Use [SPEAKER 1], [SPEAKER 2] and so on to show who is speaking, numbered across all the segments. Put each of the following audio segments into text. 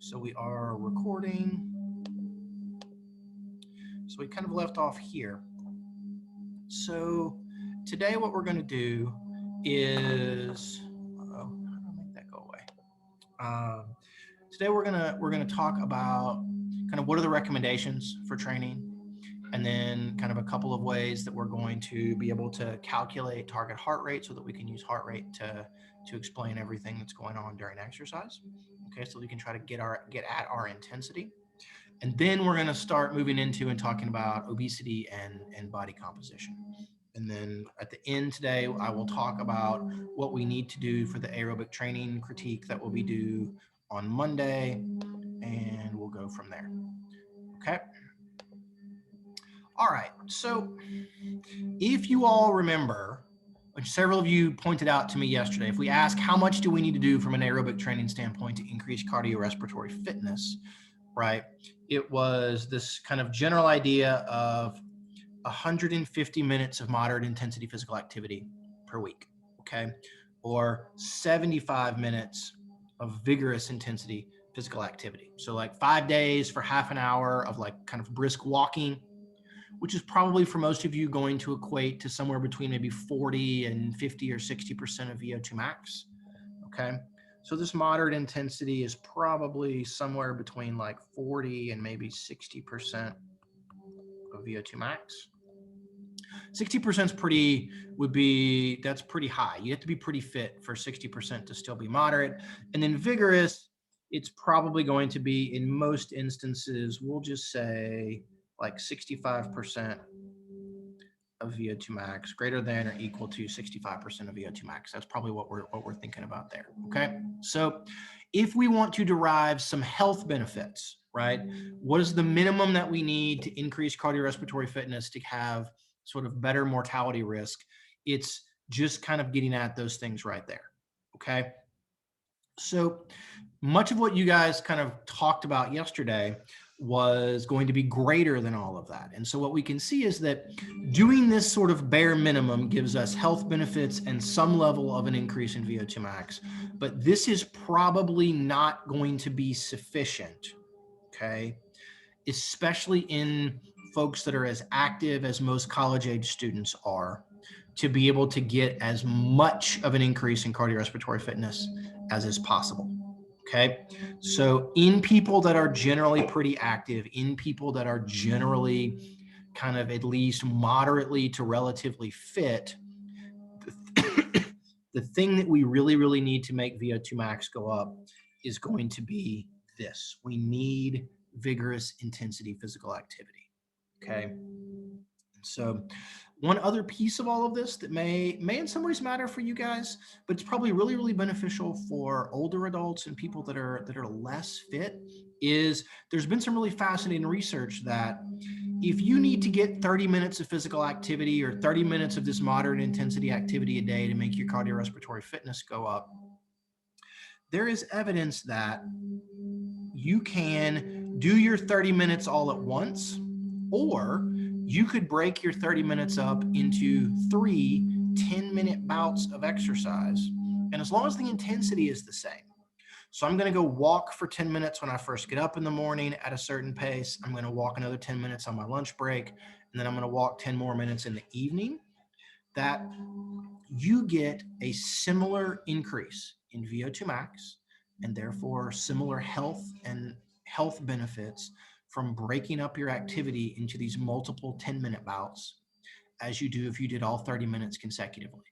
[SPEAKER 1] So we are recording. So we kind of left off here. So today what we're going to do is, how do I make that go away? Today we're gonna talk about kind of what are the recommendations for training, and then kind of a couple of ways that we're going to be able to calculate target heart rate so that we can use heart rate to explain everything that's going on during exercise. Okay, so we can try to get at our intensity. And then we're going to start moving into and talking about obesity and body composition. And then at the end today, I will talk about what we need to do for the aerobic training critique that will be due on Monday, and we'll go from there. Okay. All right. So if you all remember, which several of you pointed out to me yesterday, if we ask how much do we need to do from an aerobic training standpoint to increase cardiorespiratory fitness, right? It was this kind of general idea of 150 minutes of moderate intensity physical activity per week, okay? Or 75 minutes of vigorous intensity physical activity. So like 5 days for half an hour of like kind of brisk walking, which is probably for most of you going to equate to somewhere between maybe 40 and 50 or 60% of VO2 max, okay? So this moderate intensity is probably somewhere between like 40 and maybe 60% of VO2 max. 60% that's pretty high. You have to be pretty fit for 60% to still be moderate. And then vigorous, it's probably going to be, in most instances, we'll just say like 65% of VO2 max, greater than or equal to 65% of VO2 max. That's probably what we're thinking about there. Okay. So if we want to derive some health benefits, right? What is the minimum that we need to increase cardiorespiratory fitness to have sort of better mortality risk? It's just kind of getting at those things right there. Okay. So much of what you guys kind of talked about yesterday was going to be greater than all of that. And so what we can see is that doing this sort of bare minimum gives us health benefits and some level of an increase in VO2 max, but this is probably not going to be sufficient, okay? Especially in folks that are as active as most college-age students are, to be able to get as much of an increase in cardiorespiratory fitness as is possible. Okay, so in people that are generally pretty active, in people that are generally kind of at least moderately to relatively fit, the thing that we really, really need to make VO2 max go up is going to be this. We need vigorous intensity physical activity. Okay. So one other piece of all of this that may in some ways matter for you guys, but it's probably really, really beneficial for older adults and people that are less fit, is there's been some really fascinating research that if you need to get 30 minutes of physical activity or 30 minutes of this moderate intensity activity a day to make your cardiorespiratory fitness go up, there is evidence that you can do your 30 minutes all at once, or you could break your 30 minutes up into 3 10-minute bouts of exercise. And as long as the intensity is the same. So I'm going to go walk for 10 minutes when I first get up in the morning at a certain pace. I'm going to walk another 10 minutes on my lunch break, and then I'm going to walk 10 more minutes in the evening. That you get a similar increase in VO2 max, and therefore similar health benefits from breaking up your activity into these multiple 10-minute bouts as you do if you did all 30 minutes consecutively.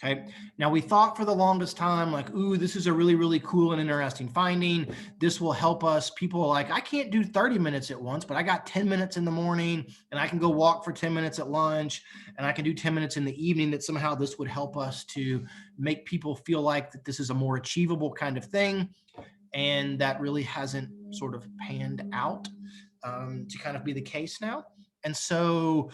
[SPEAKER 1] Okay. Now we thought for the longest time, like, ooh, this is a really, really cool and interesting finding. This will help us. People are like, I can't do 30 minutes at once, but I got 10 minutes in the morning and I can go walk for 10 minutes at lunch and I can do 10 minutes in the evening, that somehow this would help us to make people feel like that this is a more achievable kind of thing. And that really hasn't sort of panned out to kind of be the case now. And so,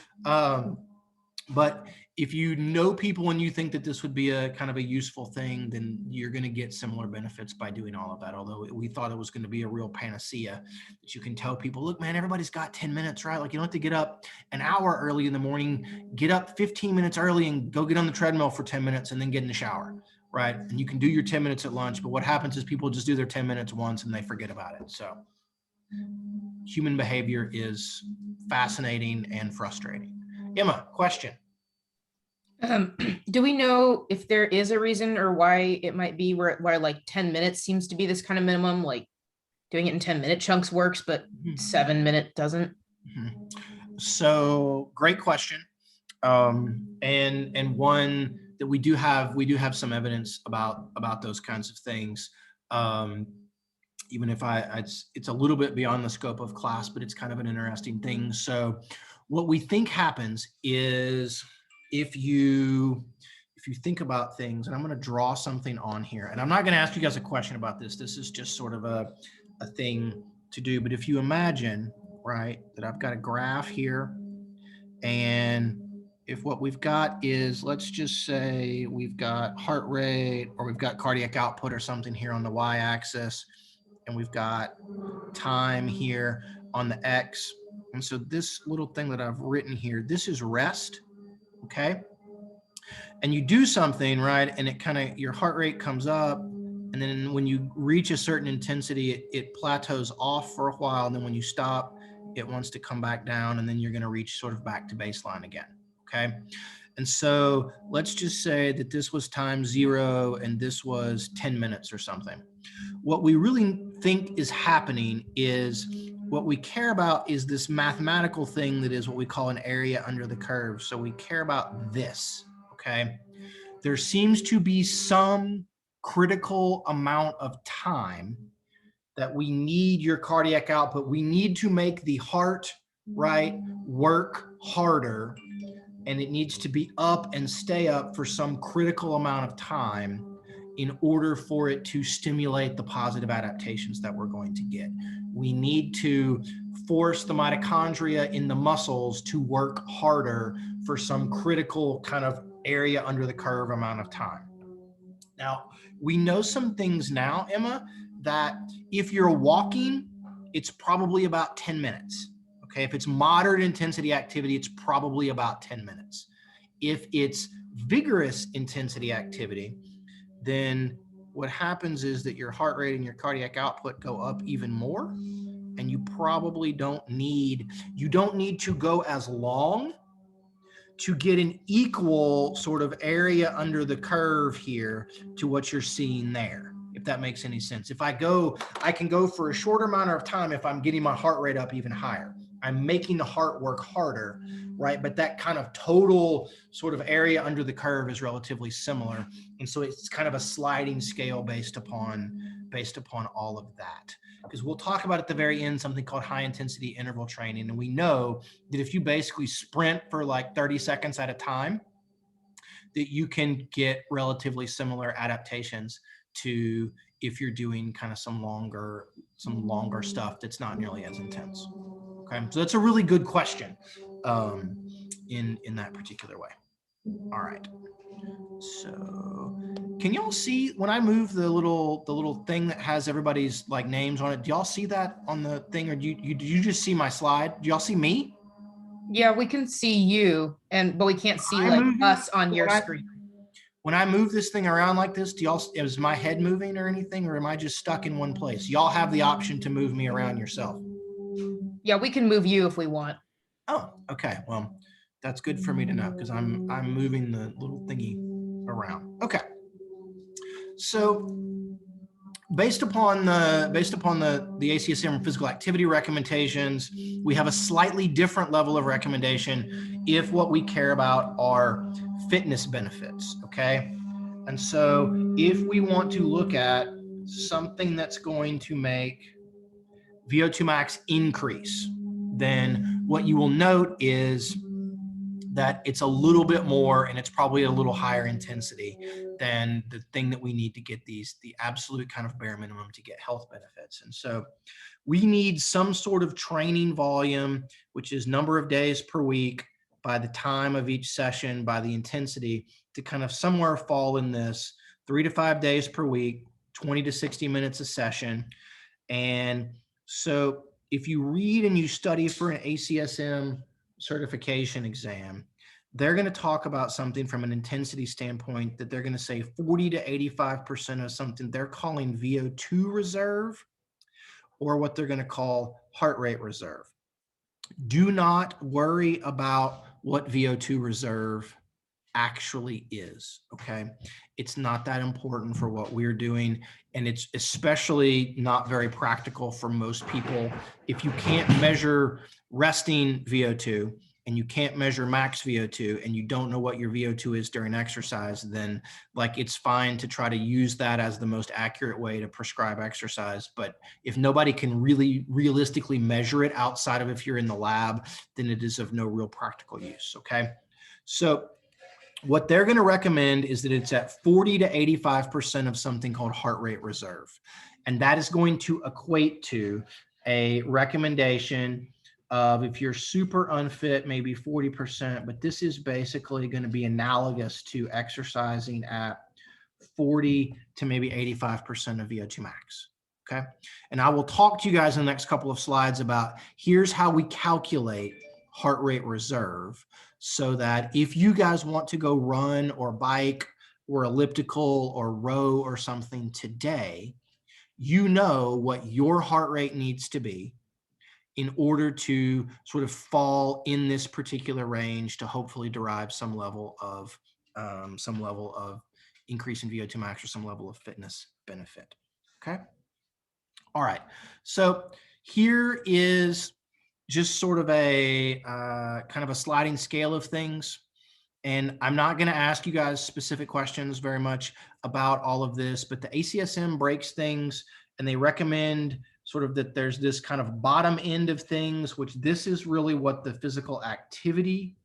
[SPEAKER 1] but if you know people and you think that this would be a kind of a useful thing, then you're going to get similar benefits by doing all of that. Although we thought it was going to be a real panacea that you can tell people, look, man, everybody's got 10 minutes, right? Like you don't have to get up an hour early in the morning, get up 15 minutes early and go get on the treadmill for 10 minutes and then get in the shower, right? And you can do your 10 minutes at lunch, but what happens is people just do their 10 minutes once and they forget about it. So human behavior is fascinating and frustrating. Emma, question.
[SPEAKER 2] Do we know if there is a reason or why it might be where like 10 minutes seems to be this kind of minimum, like doing it in 10-minute chunks works, but 7-minute doesn't?
[SPEAKER 1] So great question. And one that we do have some evidence about those kinds of things. Even if it's a little bit beyond the scope of class, but it's kind of an interesting thing. So what we think happens is if you think about things, and I'm going to draw something on here, and I'm not going to ask you guys a question about this. This is just sort of a thing to do. But if you imagine, right, that I've got a graph here, and if what we've got is, let's just say we've got heart rate or we've got cardiac output or something here on the y-axis, and we've got time here on the x. And so this little thing that I've written here, this is rest, okay? And you do something, right? And it kind of, your heart rate comes up, and then when you reach a certain intensity, it plateaus off for a while. And then when you stop, it wants to come back down, and then you're going to reach sort of back to baseline again, okay? And so let's just say that this was time 0 and this was 10 minutes or something. What we really think is happening is, what we care about is this mathematical thing that is what we call an area under the curve. So we care about this, okay? There seems to be some critical amount of time that we need your cardiac output. We need to make the heart, right, work harder, and it needs to be up and stay up for some critical amount of time in order for it to stimulate the positive adaptations that we're going to get. We need to force the mitochondria in the muscles to work harder for some critical kind of area under the curve amount of time. Now, we know some things now, Emma, that if you're walking, it's probably about 10 minutes. Okay, if it's moderate intensity activity, it's probably about 10 minutes. If it's vigorous intensity activity, then what happens is that your heart rate and your cardiac output go up even more, and you probably don't need to go as long to get an equal sort of area under the curve here to what you're seeing there, if that makes any sense. If I can go for a shorter amount of time if I'm getting my heart rate up even higher. I'm making the heart work harder, right? But that kind of total sort of area under the curve is relatively similar. And so it's kind of a sliding scale based upon all of that. Because we'll talk about at the very end something called high intensity interval training. And we know that if you basically sprint for like 30 seconds at a time, that you can get relatively similar adaptations to if you're doing kind of some longer stuff that's not nearly as intense. Okay, so that's a really good question in that particular way. All right. So can y'all see when I move the little thing that has everybody's like names on it? Do y'all see that on the thing, or do you just see my slide? Do y'all see me?
[SPEAKER 2] Yeah, we can see you, but we can't see like us on your screen.
[SPEAKER 1] When I move this thing around like this, is my head moving or anything, or am I just stuck in one place? Y'all have the option to move me around yourself.
[SPEAKER 2] Yeah, we can move you if we want.
[SPEAKER 1] Oh, okay. Well, that's good for me to know because I'm moving the little thingy around. Okay. So based upon the ACSM physical activity recommendations, we have a slightly different level of recommendation if what we care about are fitness benefits, okay? And so if we want to look at something that's going to make VO2 max increase, then what you will note is that it's a little bit more and it's probably a little higher intensity than the thing that we need to get the absolute kind of bare minimum to get health benefits. And so we need some sort of training volume, which is number of days per week by the time of each session, by the intensity, to kind of somewhere fall in this 3 to 5 days per week, 20 to 60 minutes a session. And so if you read and you study for an ACSM certification exam, they're going to talk about something from an intensity standpoint that they're going to say 40 to 85% of something they're calling VO2 reserve, or what they're going to call heart rate reserve. Do not worry about what VO2 reserve actually is, okay? It's not that important for what we're doing, and it's especially not very practical for most people. If you can't measure resting VO2 and you can't measure max VO2 and you don't know what your VO2 is during exercise, then like it's fine to try to use that as the most accurate way to prescribe exercise. But if nobody can really realistically measure it outside of if you're in the lab, then it is of no real practical use, okay? So what they're going to recommend is that it's at 40 to 85% of something called heart rate reserve. And that is going to equate to a recommendation of, if you're super unfit, maybe 40%, but this is basically going to be analogous to exercising at 40 to maybe 85% of VO2 max. Okay. And I will talk to you guys in the next couple of slides about here's how we calculate heart rate reserve, so that if you guys want to go run or bike or elliptical or row or something today, you know what your heart rate needs to be in order to sort of fall in this particular range to hopefully derive some level of increase in VO2 max or some level of fitness benefit. Okay. All right. So here is just sort of a kind of a sliding scale of things. And I'm not going to ask you guys specific questions very much about all of this, but the ACSM breaks things, and they recommend sort of that there's this kind of bottom end of things, which this is really what the physical activity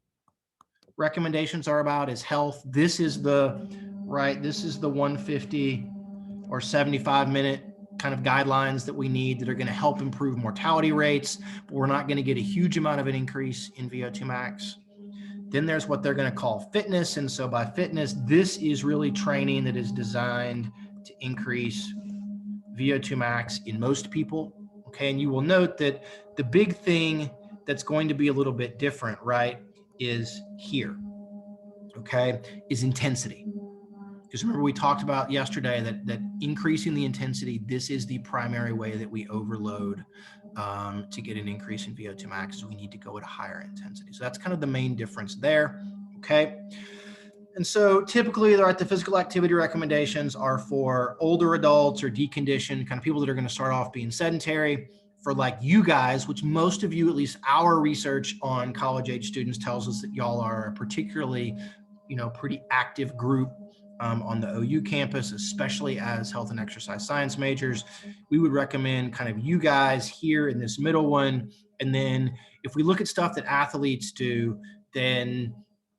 [SPEAKER 1] recommendations are about, is health. This is the 150 or 75-minute kind of guidelines that we need that are going to help improve mortality rates, but we're not going to get a huge amount of an increase in VO2 max. Then there's what they're going to call fitness. And so by fitness, this is really training that is designed to increase VO2 max in most people. Okay. And you will note that the big thing that's going to be a little bit different, right, is here, okay, is intensity. Because remember, we talked about yesterday that increasing the intensity, this is the primary way that we overload to get an increase in VO2 max. So we need to go at a higher intensity. So that's kind of the main difference there. Okay. And so typically the physical activity recommendations are for older adults or deconditioned kind of people that are going to start off being sedentary. For like you guys, which most of you, at least our research on college age students tells us that y'all are a particularly, pretty active group on the OU campus, especially as health and exercise science majors. We would recommend kind of you guys here in this middle one. And then if we look at stuff that athletes do, then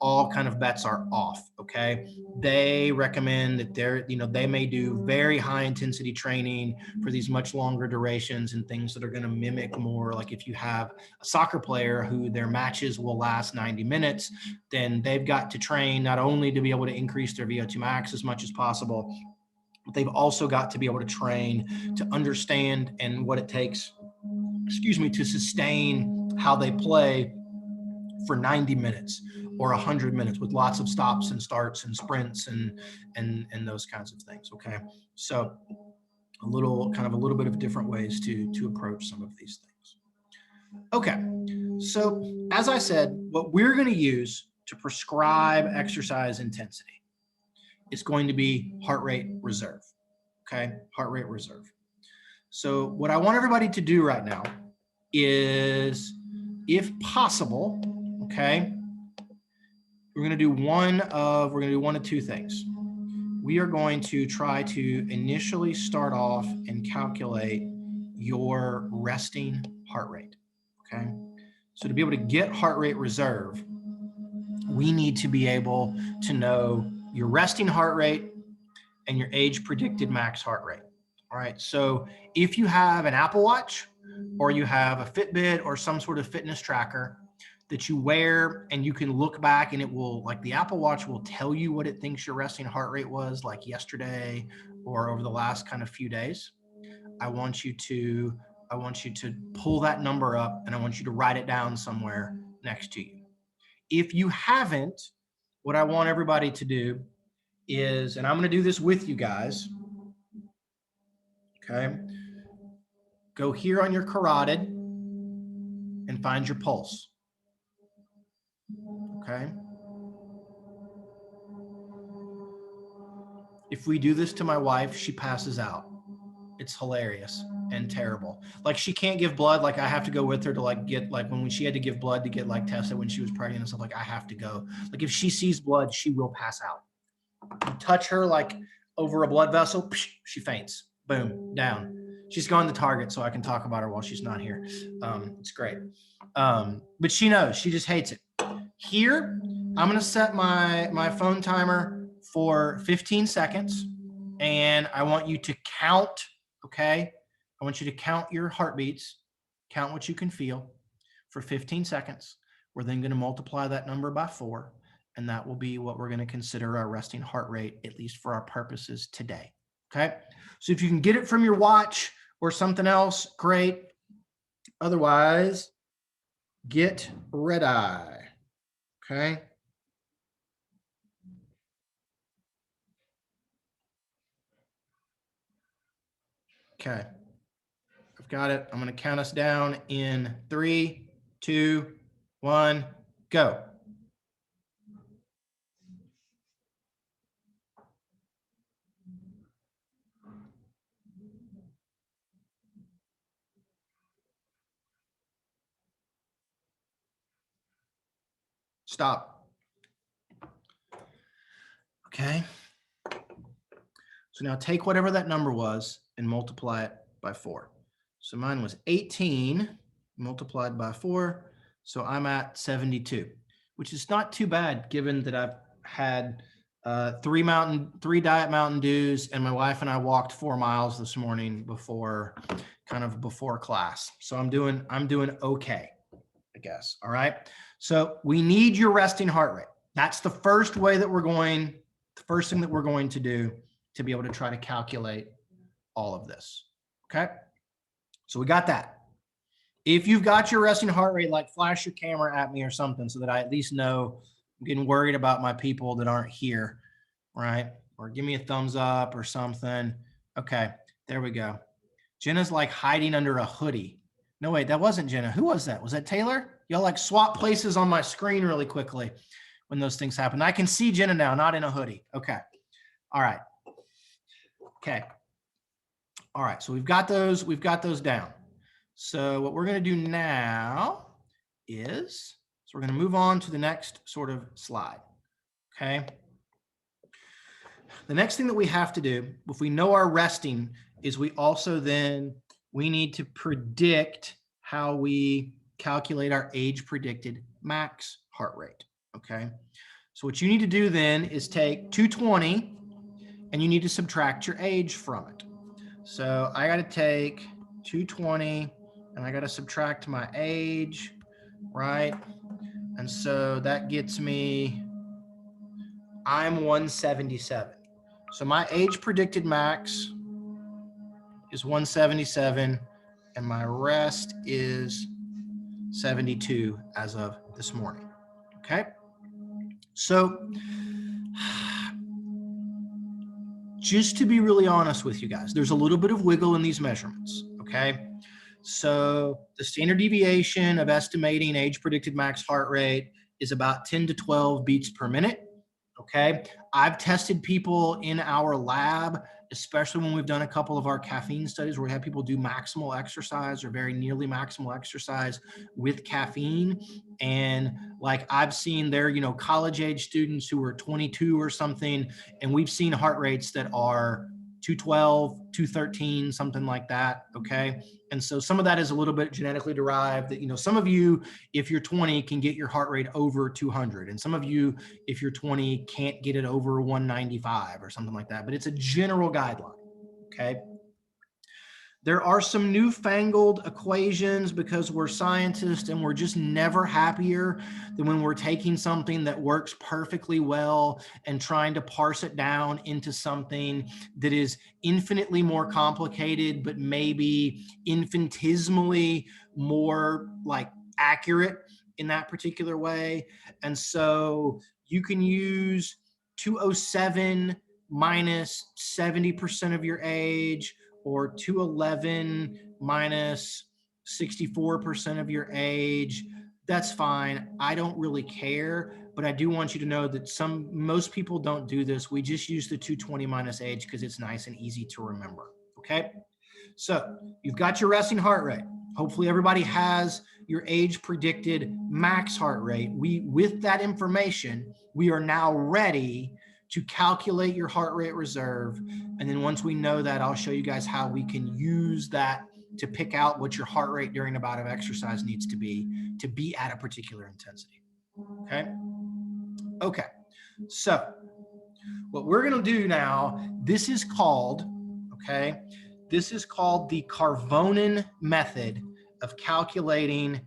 [SPEAKER 1] all kind of bets are off. Okay. They recommend that they may do very high intensity training for these much longer durations and things that are going to mimic more, like if you have a soccer player who their matches will last 90 minutes, then they've got to train not only to be able to increase their VO2 max as much as possible, but they've also got to be able to train to understand and what it takes, to sustain how they play for 90 minutes or 100 minutes with lots of stops and starts and sprints and those kinds of things. Okay. So a little bit of different ways to approach some of these things. Okay. So as I said, what we're going to use to prescribe exercise intensity is going to be heart rate reserve. Okay. Heart rate reserve. So what I want everybody to do right now is, if possible, okay, we're going to do one of two things. We are going to try to initially start off and calculate your resting heart rate. Okay. So to be able to get heart rate reserve, we need to be able to know your resting heart rate and your age predicted max heart rate. All right. So if you have an Apple Watch or you have a Fitbit or some sort of fitness tracker that you wear, and you can look back and it will, like the Apple Watch will tell you what it thinks your resting heart rate was like yesterday or over the last kind of few days. I want you to pull that number up and I want you to write it down somewhere next to you. If you haven't, what I want everybody to do is, and I'm going to do this with you guys, okay? Go here on your carotid and find your pulse, okay? If we do this to my wife, she passes out. It's hilarious and terrible. Like, she can't give blood. Like, I have to go with her to like get, like, when she had to give blood to get like tested when she was pregnant and stuff, like, I have to go. Like, if she sees blood, she will pass out. You touch her like over a blood vessel, she faints. Boom, down. She's gone to Target, so I can talk about her while she's not here. It's great. But she knows, she just hates it. Here, I'm gonna set my phone timer for 15 seconds, and I want you to count, okay? I want you to count your heartbeats, count what you can feel for 15 seconds. We're then gonna multiply that number by 4, and that will be what we're gonna consider our resting heart rate, at least for our purposes today, okay? So if you can get it from your watch or something else, great. Otherwise, get red eye, okay? Okay, I've got it. I'm going to count us down in 3, 2, 1, go. Stop. Okay. So now take whatever that number was and multiply it by 4. So mine was 18 multiplied by 4. So I'm at 72, which is not too bad given that I've had 3 Diet Mountain Dews, and my wife and I walked 4 miles this morning before class. So I'm doing okay, I guess. All right. So we need your resting heart rate. That's the first thing that we're going to do to be able to try to calculate all of this. Okay. So we got that. If you've got your resting heart rate, like, flash your camera at me or something so that I at least know. I'm getting worried about my people that aren't here, right? Or give me a thumbs up or something. Okay, there we go. Jenna's like hiding under a hoodie. No, wait, that wasn't Jenna. Who was that? Was that Taylor? Y'all like swap places on my screen really quickly when those things happen. I can see Jenna now, not in a hoodie. Okay. All right. Okay. All right. So we've got those down. So what we're going to do now is, we're going to move on to the next sort of slide. Okay. The next thing that we have to do, if we know our resting, is we need to predict how we calculate our age predicted max heart rate. Okay. So what you need to do then is take 220 and you need to subtract your age from it. So I got to take 220 and I got to subtract my age, right? And so that gets me, I'm 177. So my age predicted max is 177 and my rest is 72 as of this morning. Okay. So just to be really honest with you guys, there's a little bit of wiggle in these measurements. Okay. So the standard deviation of estimating age predicted max heart rate is about 10 to 12 beats per minute. Okay. I've tested people in our lab, especially when we've done a couple of our caffeine studies where we have people do maximal exercise or very nearly maximal exercise with caffeine. And like, I've seen their, college age students who are 22 or something, and we've seen heart rates that are 212, 213, something like that. Okay. And so some of that is a little bit genetically derived that, some of you, if you're 20, can get your heart rate over 200. And some of you, if you're 20, can't get it over 195 or something like that. But it's a general guideline. Okay. There are some newfangled equations because we're scientists and we're just never happier than when we're taking something that works perfectly well and trying to parse it down into something that is infinitely more complicated, but maybe infinitesimally more like accurate in that particular way. And so you can use 207 minus 70% of your age, or 211 minus 64% of your age. That's fine. I don't really care, but I do want you to know that most people don't do this. We just use the 220 minus age because it's nice and easy to remember. Okay. So you've got your resting heart rate. Hopefully everybody has your age predicted max heart rate. With that information, we are now ready to calculate your heart rate reserve. And then once we know that, I'll show you guys how we can use that to pick out what your heart rate during a bout of exercise needs to be at a particular intensity. Okay. Okay. So what we're going to do now, this is called the Carvonen method of calculating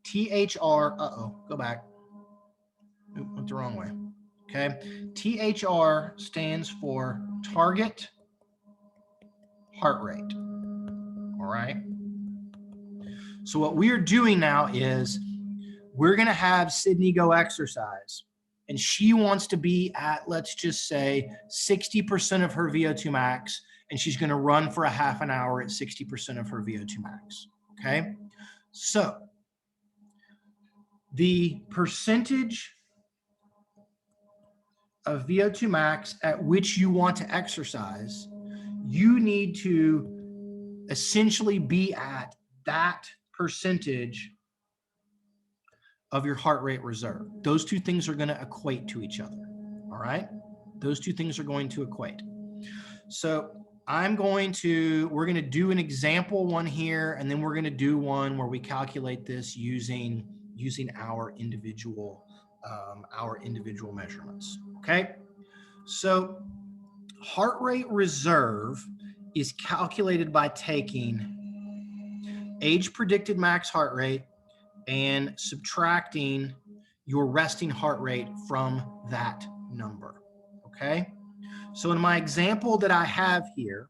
[SPEAKER 1] THR. Go back. Went the wrong way. Okay. THR stands for target heart rate. All right. So what we're doing now is we're going to have Sydney go exercise, and she wants to be at, let's just say, 60% of her VO2 max, and she's going to run for a half an hour at 60% of her VO2 max. Okay. So the percentage of VO2 max at which you want to exercise, you need to essentially be at that percentage of your heart rate reserve. Those two things are going to equate to each other. All right. Those two things are going to equate. So we're going to do an example one here, and then we're going to do one where we calculate this using our individual measurements. Okay. So heart rate reserve is calculated by taking age predicted max heart rate and subtracting your resting heart rate from that number. Okay. So in my example that I have here,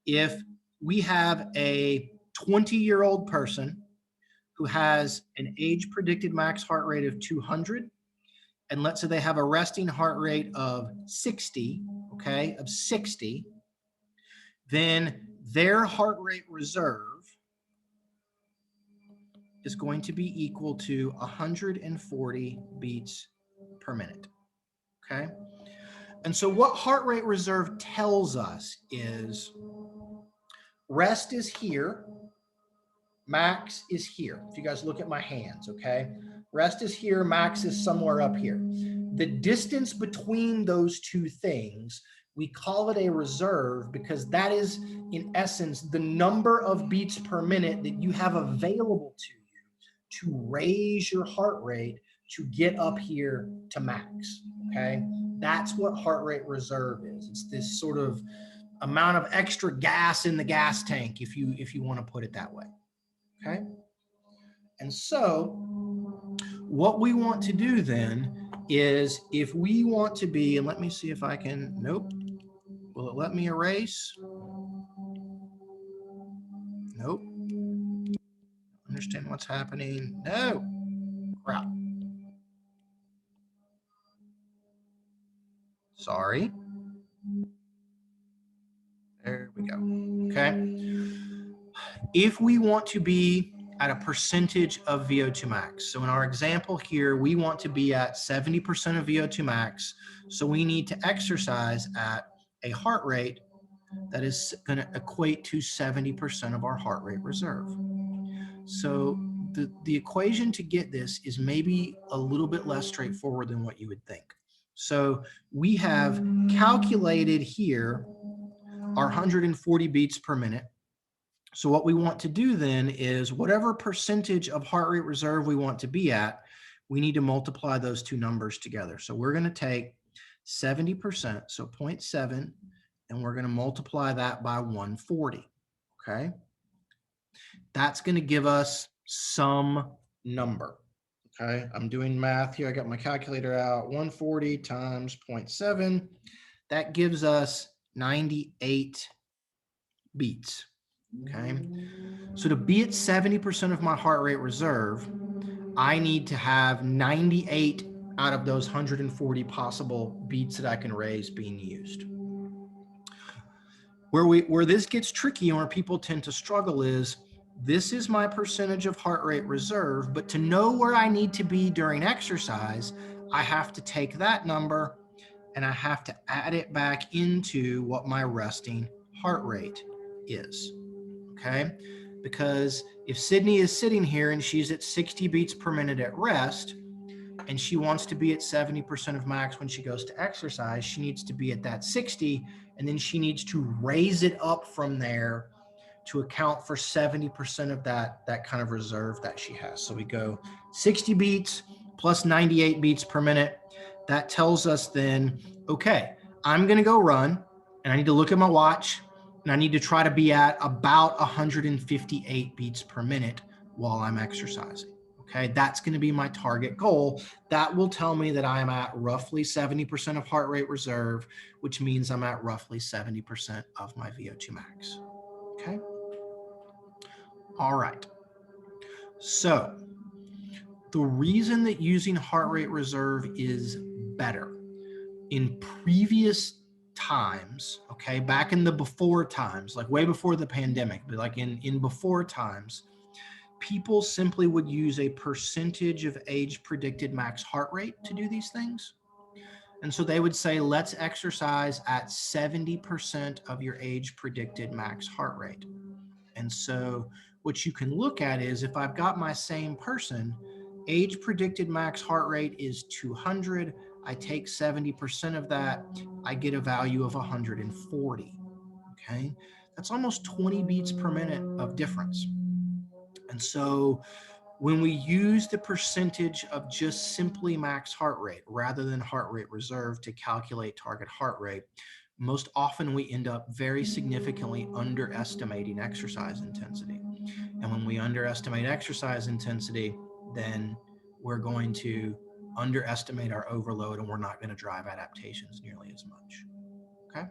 [SPEAKER 1] if we have a 20-year-old person who has an age predicted max heart rate of 200, and let's say they have a resting heart rate of 60, okay, of 60, then their heart rate reserve is going to be equal to 140 beats per minute, okay? And so what heart rate reserve tells us is rest is here, max is here. If you guys look at my hands, okay? Rest is here, max is somewhere up here. The distance between those two things, we call it a reserve because that is, in essence, the number of beats per minute that you have available to you to raise your heart rate to get up here to max, okay? That's what heart rate reserve is. It's this sort of amount of extra gas in the gas tank, if you want to put it that way, okay? And so what we want to do then is, if we want to be, and let me see if I can, nope. Will it let me erase? Nope. Understand what's happening? No. Crap. Sorry. There we go. Okay. If we want to be at a percentage of VO2 max, so in our example here, we want to be at 70% of VO2 max. So we need to exercise at a heart rate that is going to equate to 70% of our heart rate reserve. So the equation to get this is maybe a little bit less straightforward than what you would think. So we have calculated here our 140 beats per minute. So what we want to do then is whatever percentage of heart rate reserve we want to be at, we need to multiply those two numbers together. So we're going to take 70%, so 0.7, and we're going to multiply that by 140, okay? That's going to give us some number, okay? I'm doing math here. I got my calculator out. 140 times 0.7, that gives us 98 beats, okay? So to be at 70% of my heart rate reserve, I need to have 98 out of those 140 possible beats that I can raise being used. Where this gets tricky and where people tend to struggle is, this is my percentage of heart rate reserve, but to know where I need to be during exercise, I have to take that number and I have to add it back into what my resting heart rate is, okay? Because if Sydney is sitting here and she's at 60 beats per minute at rest, and she wants to be at 70% of max when she goes to exercise, she needs to be at that 60, and then she needs to raise it up from there to account for 70% of that kind of reserve that she has. So we go 60 beats plus 98 beats per minute. That tells us then, okay, I'm gonna go run and I need to look at my watch and I need to try to be at about 158 beats per minute while I'm exercising. Okay, that's going to be my target goal. That will tell me that I am at roughly 70% of heart rate reserve, which means I'm at roughly 70% of my VO2 max. Okay. All right. So the reason that using heart rate reserve is better in previous times, okay, back in the before times, like way before the pandemic, but like in before times, people simply would use a percentage of age predicted max heart rate to do these things. And so they would say, let's exercise at 70% of your age predicted max heart rate. And so what you can look at is, if I've got my same person, age predicted max heart rate is 200, I take 70% of that, I get a value of 140, okay? That's almost 20 beats per minute of difference. And so when we use the percentage of just simply max heart rate rather than heart rate reserve to calculate target heart rate, most often we end up very significantly underestimating exercise intensity. And when we underestimate exercise intensity, then we're going to underestimate our overload and we're not going to drive adaptations nearly as much. Okay.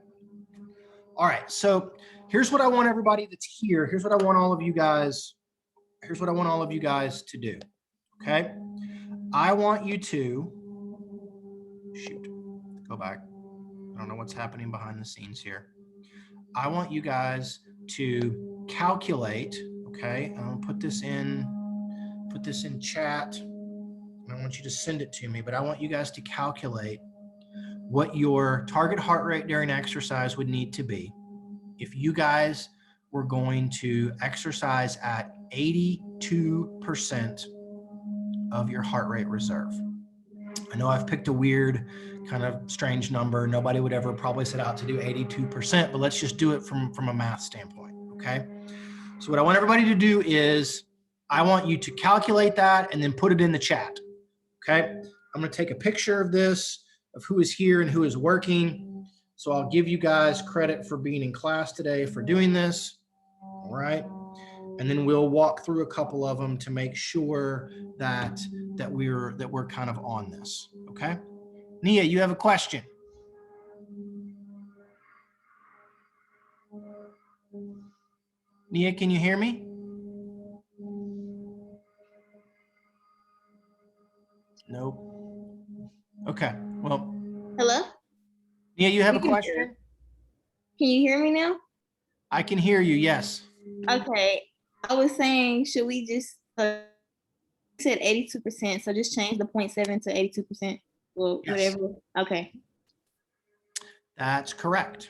[SPEAKER 1] All right. So here's what I want everybody that's here. Here's what I want all of you guys. Here's what I want all of you guys to do. Okay. I want you to go back. I don't know what's happening behind the scenes here. I want you guys to calculate. Okay. I'm going to put this in chat. I want you to send it to me, but I want you guys to calculate what your target heart rate during exercise would need to be if you guys were going to exercise at 82% of your heart rate reserve. I know I've picked a weird, kind of strange number. Nobody would ever probably set out to do 82%, but let's just do it from a math standpoint, okay? So what I want everybody to do is, I want you to calculate that and then put it in the chat, okay? I'm gonna take a picture of this, of who is here and who is working. So I'll give you guys credit for being in class today for doing this, all right? And then we'll walk through a couple of them to make sure that we're kind of on this, okay? Nia, you have a question? Nia, can you hear me? Nope. Okay, well.
[SPEAKER 3] Hello?
[SPEAKER 1] Nia, you have a question?
[SPEAKER 3] Can you hear me now?
[SPEAKER 1] I can hear you, yes.
[SPEAKER 3] Okay. I was saying, should we just, you said 82%, so just change the 0.7 to 82%? Well,
[SPEAKER 1] Yes.
[SPEAKER 3] whatever. Okay.
[SPEAKER 1] That's correct.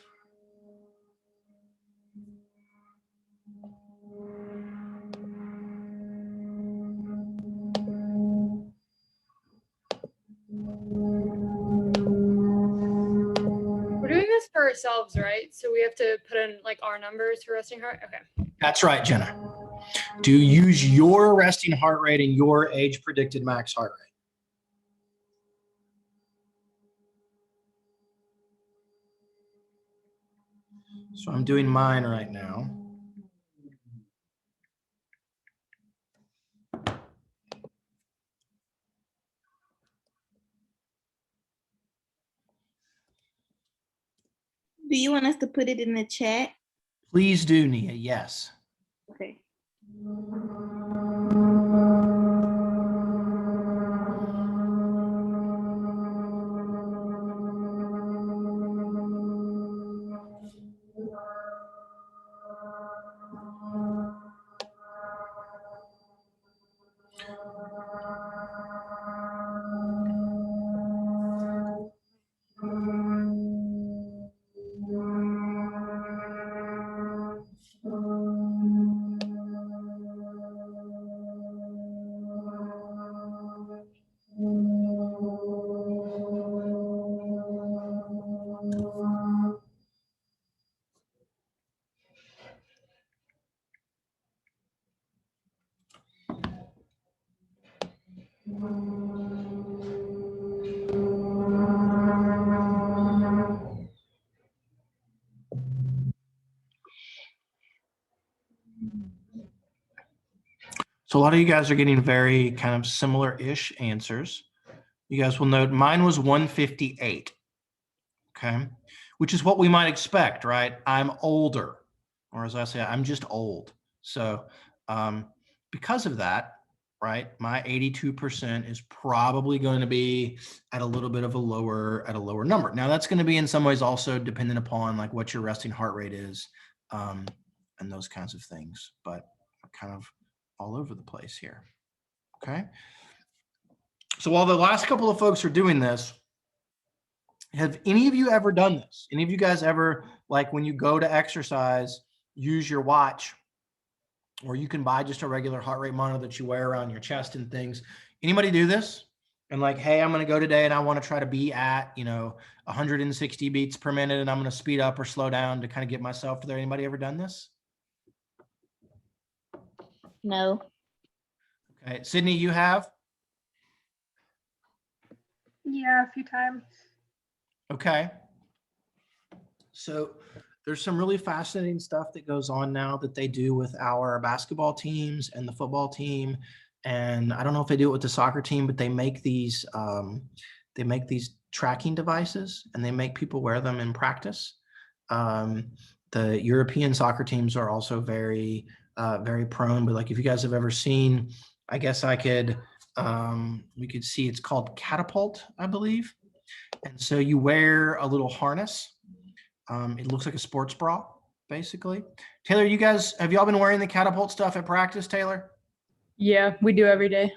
[SPEAKER 4] We're doing this for ourselves, right? So we have to put in like our numbers for resting heart. Okay. That's
[SPEAKER 1] right, Jenna. To use your resting heart rate and your age predicted max heart rate. So I'm doing mine right now.
[SPEAKER 3] Do you want us to put it in the chat?
[SPEAKER 1] Please do, Nia, yes.
[SPEAKER 3] Okay.
[SPEAKER 1] So a lot of you guys are getting very kind of similar-ish answers. You guys will note mine was 158, okay? Which is what we might expect, right? I'm older, or as I say, I'm just old. So because of that, right, my 82% is probably going to be at a little bit of a lower number. Now that's going to be in some ways also dependent upon like what your resting heart rate is and those kinds of things, but kind of all over the place here, okay? So while the last couple of folks are doing this, have any of you ever done this? Any of you guys ever, like when you go to exercise, use your watch, or you can buy just a regular heart rate monitor that you wear around your chest and things? Anybody do this? And like, hey, I'm going to go today and I want to try to be at, 160 beats per minute, and I'm going to speed up or slow down to kind of get myself to there. Anybody ever done this?
[SPEAKER 3] No.
[SPEAKER 1] Okay. Sydney, you have?
[SPEAKER 5] Yeah, a few times.
[SPEAKER 1] Okay. So there's some really fascinating stuff that goes on now that they do with our basketball teams and the football team. And I don't know if they do it with the soccer team, but they make these tracking devices and they make people wear them in practice. The European soccer teams are also very, very prone, but like if you guys have ever seen, I guess we could see it's called Catapult, I believe. And so you wear a little harness. It looks like a sports bra, basically. Taylor, have y'all been wearing the Catapult stuff at practice, Taylor?
[SPEAKER 4] Yeah, we do every day.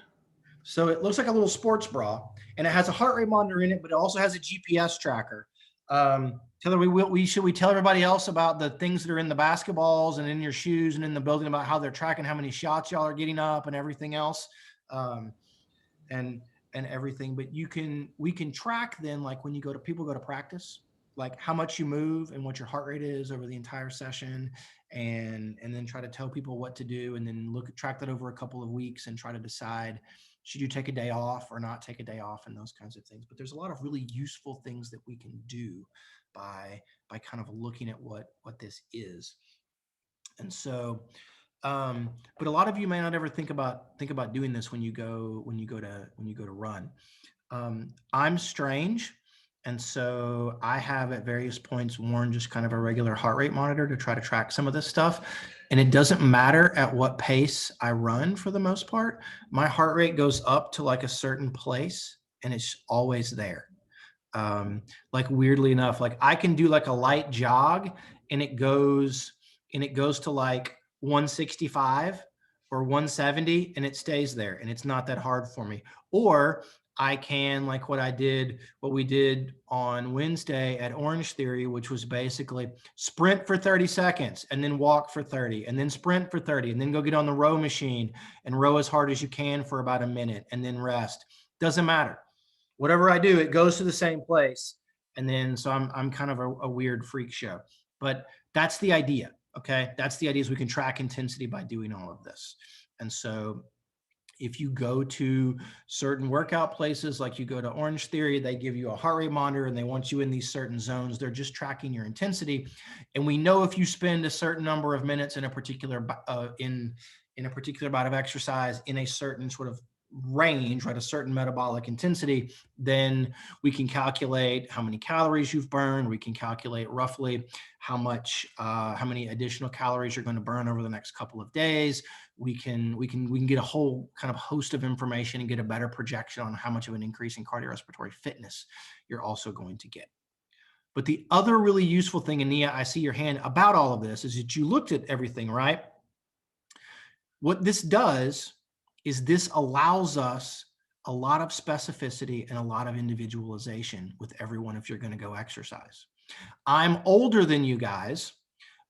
[SPEAKER 1] So it looks like a little sports bra, and it has a heart rate monitor in it, but it also has a GPS tracker. Taylor, should we tell everybody else about the things that are in the basketballs and in your shoes and in the building about how they're tracking how many shots y'all are getting up and everything else, and everything. But we can track then, like when people go to practice, like how much you move and what your heart rate is over the entire session, and then try to tell people what to do, and then track that over a couple of weeks and try to decide, should you take a day off or not take a day off, and those kinds of things. But there's a lot of really useful things that we can do by kind of looking at what this is. And so but a lot of you may not ever think about doing this when you go to run. I'm strange. And so I have at various points worn just kind of a regular heart rate monitor to try to track some of this stuff. And it doesn't matter at what pace I run for the most part. My heart rate goes up to like a certain place and it's always there. Like weirdly enough, like I can do like a light jog and it goes to like 165 or 170 and it stays there and it's not that hard for me. Or I can, like what we did on Wednesday at Orange Theory, which was basically sprint for 30 seconds and then walk for 30 and then sprint for 30 and then go get on the row machine and row as hard as you can for about a minute and then rest. Doesn't matter. Whatever I do, it goes to the same place. And then, so I'm kind of a weird freak show, but that's the idea. Okay. That's the idea, is we can track intensity by doing all of this. And so if you go to certain workout places, like you go to Orange Theory, they give you a heart rate monitor and they want you in these certain zones. They're just tracking your intensity. And we know if you spend a certain number of minutes in a particular, in a particular bout of exercise in a certain sort of range, right, a certain metabolic intensity, then we can calculate how many calories you've burned. We can calculate roughly how many additional calories you're going to burn over the next couple of days. We can get a whole kind of host of information and get a better projection on how much of an increase in cardiorespiratory fitness you're also going to get. But the other really useful thing, and Nia, I see your hand about all of this, is that you looked at everything, right? What this does is this allows us a lot of specificity and a lot of individualization with everyone if you're going to go exercise. I'm older than you guys,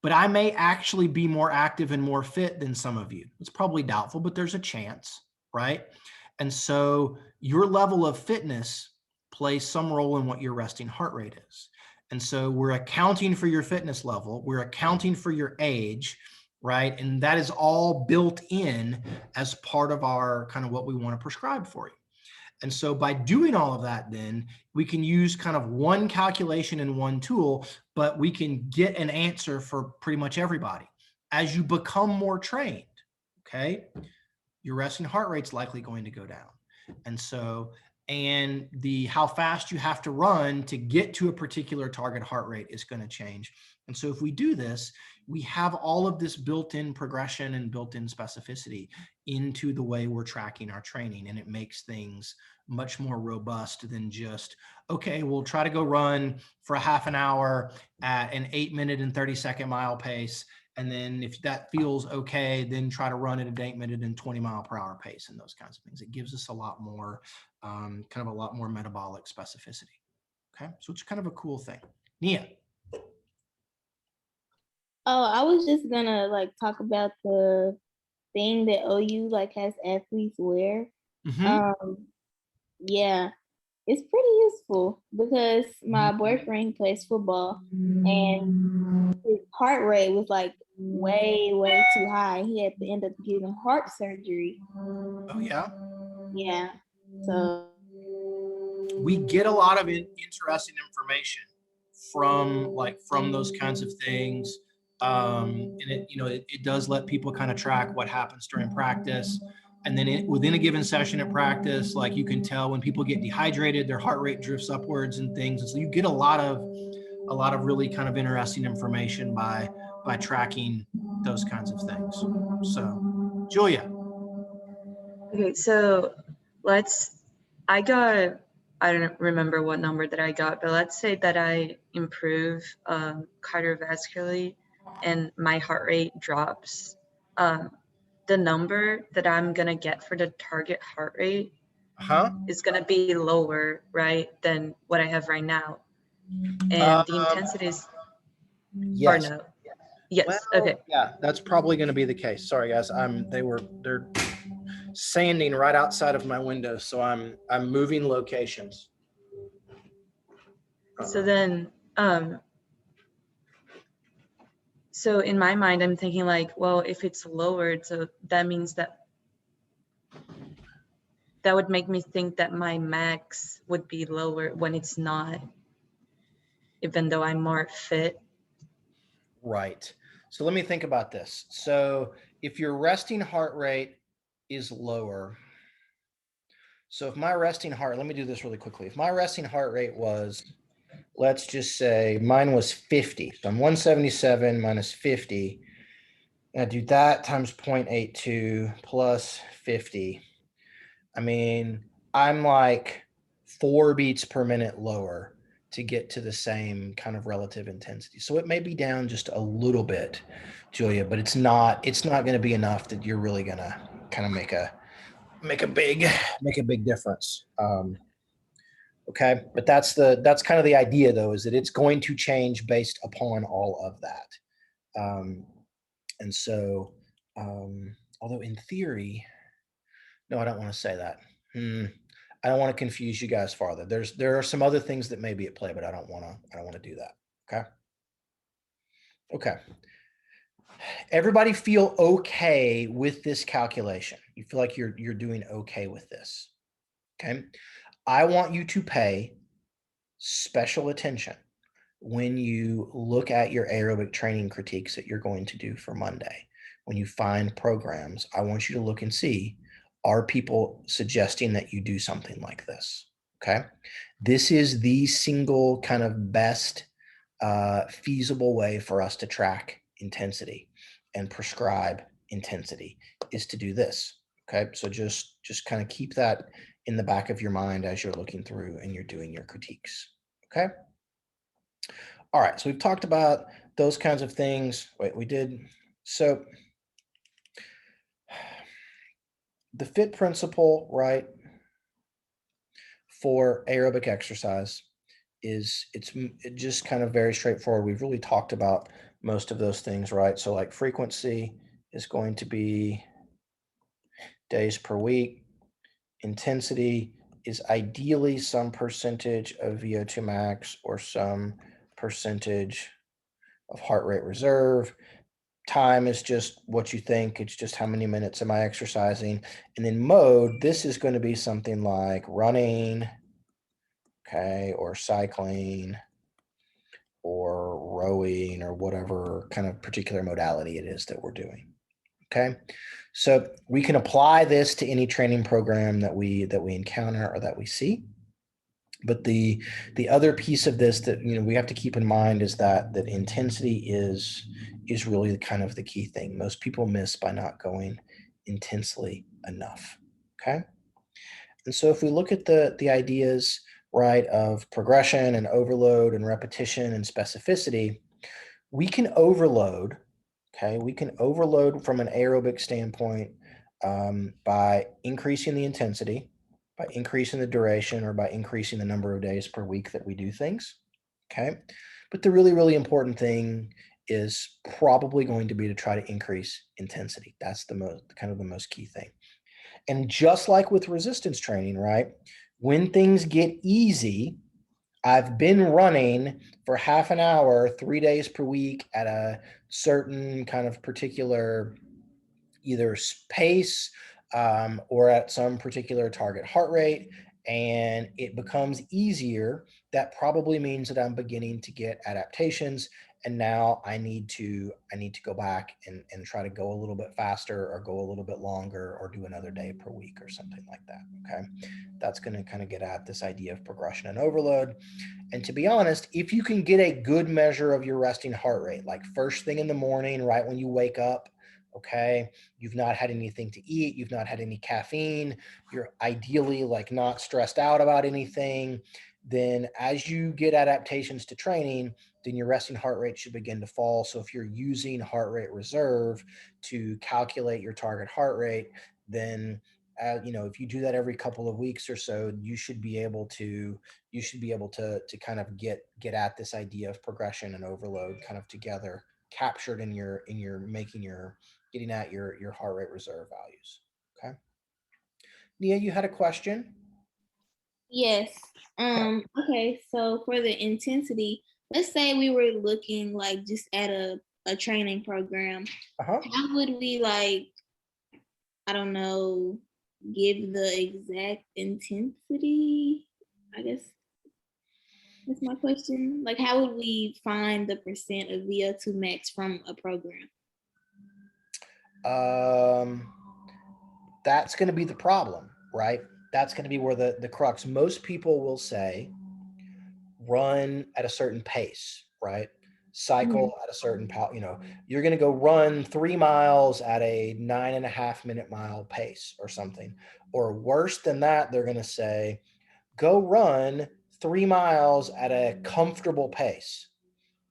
[SPEAKER 1] but I may actually be more active and more fit than some of you. It's probably doubtful, but there's a chance, right? And so your level of fitness plays some role in what your resting heart rate is. And so we're accounting for your fitness level, we're accounting for your age, right? And that is all built in as part of our kind of what we want to prescribe for you. And so by doing all of that, then we can use kind of one calculation and one tool, but we can get an answer for pretty much everybody. As you become more trained, okay, your resting heart rate's likely going to go down. And so, and the how fast you have to run to get to a particular target heart rate is going to change. And so if we do this, we have all of this built-in progression and built-in specificity into the way we're tracking our training, and it makes things much more robust than just, okay, we'll try to go run for a half an hour at an 8-minute and 30-second mile pace. And then if that feels okay, then try to run at an 8-minute and 20-mile-per-hour pace and those kinds of things. It gives us a lot more, kind of a lot more metabolic specificity. Okay, so it's kind of a cool thing. Nia.
[SPEAKER 3] Oh, I was just gonna like talk about the thing that OU like has athletes wear. Yeah, it's pretty useful because my boyfriend plays football and his heart rate was like way too high. He had to end up getting heart surgery.
[SPEAKER 1] Oh yeah.
[SPEAKER 3] Yeah. So
[SPEAKER 1] We get a lot of interesting information from those kinds of things. And it does let people kind of track what happens during practice. And then within a given session at practice, like you can tell when people get dehydrated, their heart rate drifts upwards and things. And so you get a lot of really kind of interesting information by tracking those kinds of things. So, Julia.
[SPEAKER 6] Okay, so I don't remember what number that I got, but let's say that I improve cardiovascularly and my heart rate drops. The number that I'm gonna get for the target heart rate is gonna be lower, right, than what I have right now. And the intensity is,
[SPEAKER 1] Yes.
[SPEAKER 6] or no? Yes,
[SPEAKER 1] Well,
[SPEAKER 6] okay.
[SPEAKER 1] yeah, that's probably going to be the case. Sorry, guys. They're sanding right outside of my window, so I'm moving locations.
[SPEAKER 6] So then, so in my mind, I'm thinking like, well, if it's lowered, so that means that would make me think that my max would be lower when it's not, even though I'm more fit.
[SPEAKER 1] Right. So let me think about this. So if your resting heart rate is lower, so if my resting heart, let me do this really quickly. If my resting heart rate was, let's just say mine was 50. So I'm 177 minus 50. And I do that times 0.82 plus 50. I mean, I'm like 4 beats per minute lower to get to the same kind of relative intensity. So it may be down just a little bit, Julia, but it's not going to be enough that you're really going to kind of make a big difference. Okay, but that's kind of the idea, though, is that it's going to change based upon all of that. And so, although in theory, no, I don't want to say that. I don't want to confuse you guys farther. There are some other things that may be at play, but I don't want to do that. Okay. Okay. Everybody feel okay with this calculation? You feel like you're doing okay with this? Okay. I want you to pay special attention when you look at your aerobic training critiques that you're going to do for Monday. When you find programs, I want you to look and see, are people suggesting that you do something like this? Okay. This is the single kind of best feasible way for us to track intensity and prescribe intensity is to do this. Okay. So just kind of keep that in the back of your mind as you're looking through and you're doing your critiques. Okay. All right. So we've talked about those kinds of things. Wait, we did. So the FIT principle, right, for aerobic exercise is it just kind of very straightforward. We've really talked about most of those things, right? So like frequency is going to be days per week. Intensity is ideally some percentage of VO2 max or some percentage of heart rate reserve. time is just what you think. It's just how many minutes am I exercising. And then mode, this is going to be something like running, okay, or cycling or rowing or whatever kind of particular modality it is that we're doing. Okay. So we can apply this to any training program that we encounter or that we see. But the other piece of this that we have to keep in mind is that intensity is really kind of the key thing. Most people miss by not going intensely enough. Okay. And so if we look at the ideas, right, of progression and overload and repetition and specificity, we can overload. Okay, we can overload from an aerobic standpoint by increasing the intensity, by increasing the duration, or by increasing the number of days per week that we do things. Okay, but the really, really important thing is probably going to be to try to increase intensity. That's the most key thing. And just like with resistance training, right? When things get easy, I've been running for half an hour, 3 days per week at a certain kind of particular either pace or at some particular target heart rate, and it becomes easier. That probably means that I'm beginning to get adaptations, and now I need to go back and try to go a little bit faster or go a little bit longer or do another day per week or something like that. Okay, that's going to kind of get at this idea of progression and overload. And to be honest, if you can get a good measure of your resting heart rate, like first thing in the morning, right when you wake up, okay, you've not had anything to eat, you've not had any caffeine, you're ideally like not stressed out about anything, then as you get adaptations to training, then your resting heart rate should begin to fall. So if you're using heart rate reserve to calculate your target heart rate, then if you do that every couple of weeks or so, you should be able to kind of get at this idea of progression and overload kind of together, captured in your getting at your heart rate reserve values. Okay. Nia, you had a question?
[SPEAKER 3] Yes. Okay, so for the intensity, let's say we were looking like just at a training program.
[SPEAKER 1] Uh-huh.
[SPEAKER 3] How would we like, I don't know, give the exact intensity? I guess that's my question. Like, how would we find the percent of VO2 max from a program?
[SPEAKER 1] That's going to be the problem, right? That's going to be where the crux. Most people will say run at a certain pace, right? Cycle at a certain you're going to go run 3 miles at a 9.5 minute mile pace or something. Or worse than that, they're going to say, go run 3 miles at a comfortable pace.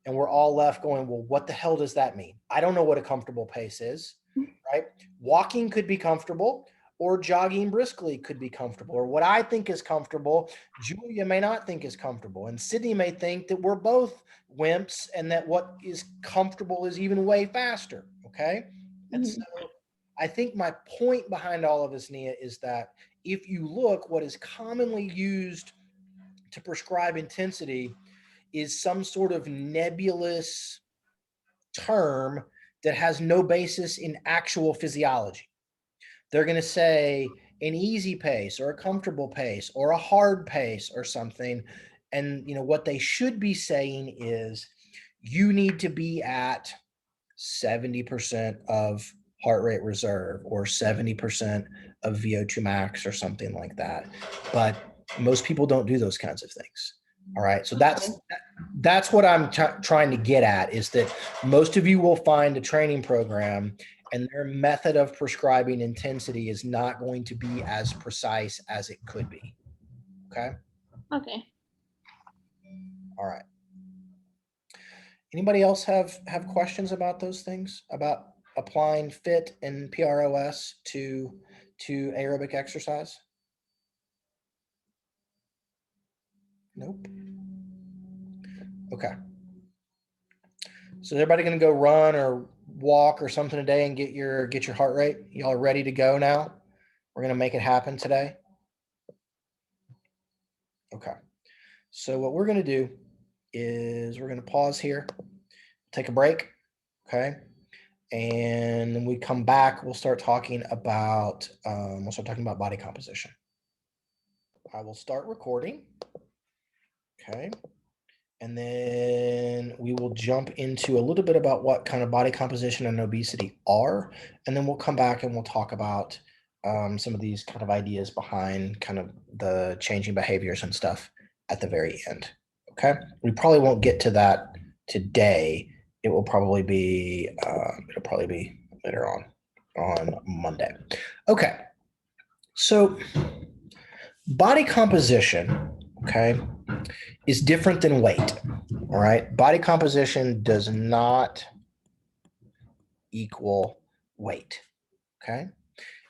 [SPEAKER 1] And we're all left going, well, what the hell does that mean? I don't know what a comfortable pace is, right? Walking could be comfortable, or jogging briskly could be comfortable, or what I think is comfortable, Julia may not think is comfortable. And Sydney may think that we're both wimps and that what is comfortable is even way faster, okay? And so I think my point behind all of this, Nia, is that if you look, what is commonly used to prescribe intensity is some sort of nebulous term that has no basis in actual physiology. They're going to say an easy pace or a comfortable pace or a hard pace or something. And what they should be saying is you need to be at 70% of heart rate reserve or 70% of VO2 max or something like that. But most people don't do those kinds of things. All right. So that's what I'm trying to get at, is that most of you will find a training program and their method of prescribing intensity is not going to be as precise as it could be. Okay.
[SPEAKER 3] Okay.
[SPEAKER 1] All right. Anybody else have questions about those things, about applying FIT and PROS to aerobic exercise? Nope. Okay. So is everybody going to go run or walk or something today and get your heart rate? Y'all ready to go now? We're going to make it happen today. Okay. So what we're going to do is we're going to pause here, take a break. Okay. And when we come back, we'll start talking about body composition. I will start recording. Okay. And then we will jump into a little bit about what kind of body composition and obesity are. And then we'll come back and we'll talk about some of these kind of ideas behind kind of the changing behaviors and stuff at the very end. Okay. We probably won't get to that today. It will probably be, later on Monday. Okay. So body composition, okay, is different than weight. All right. Body composition does not equal weight. Okay.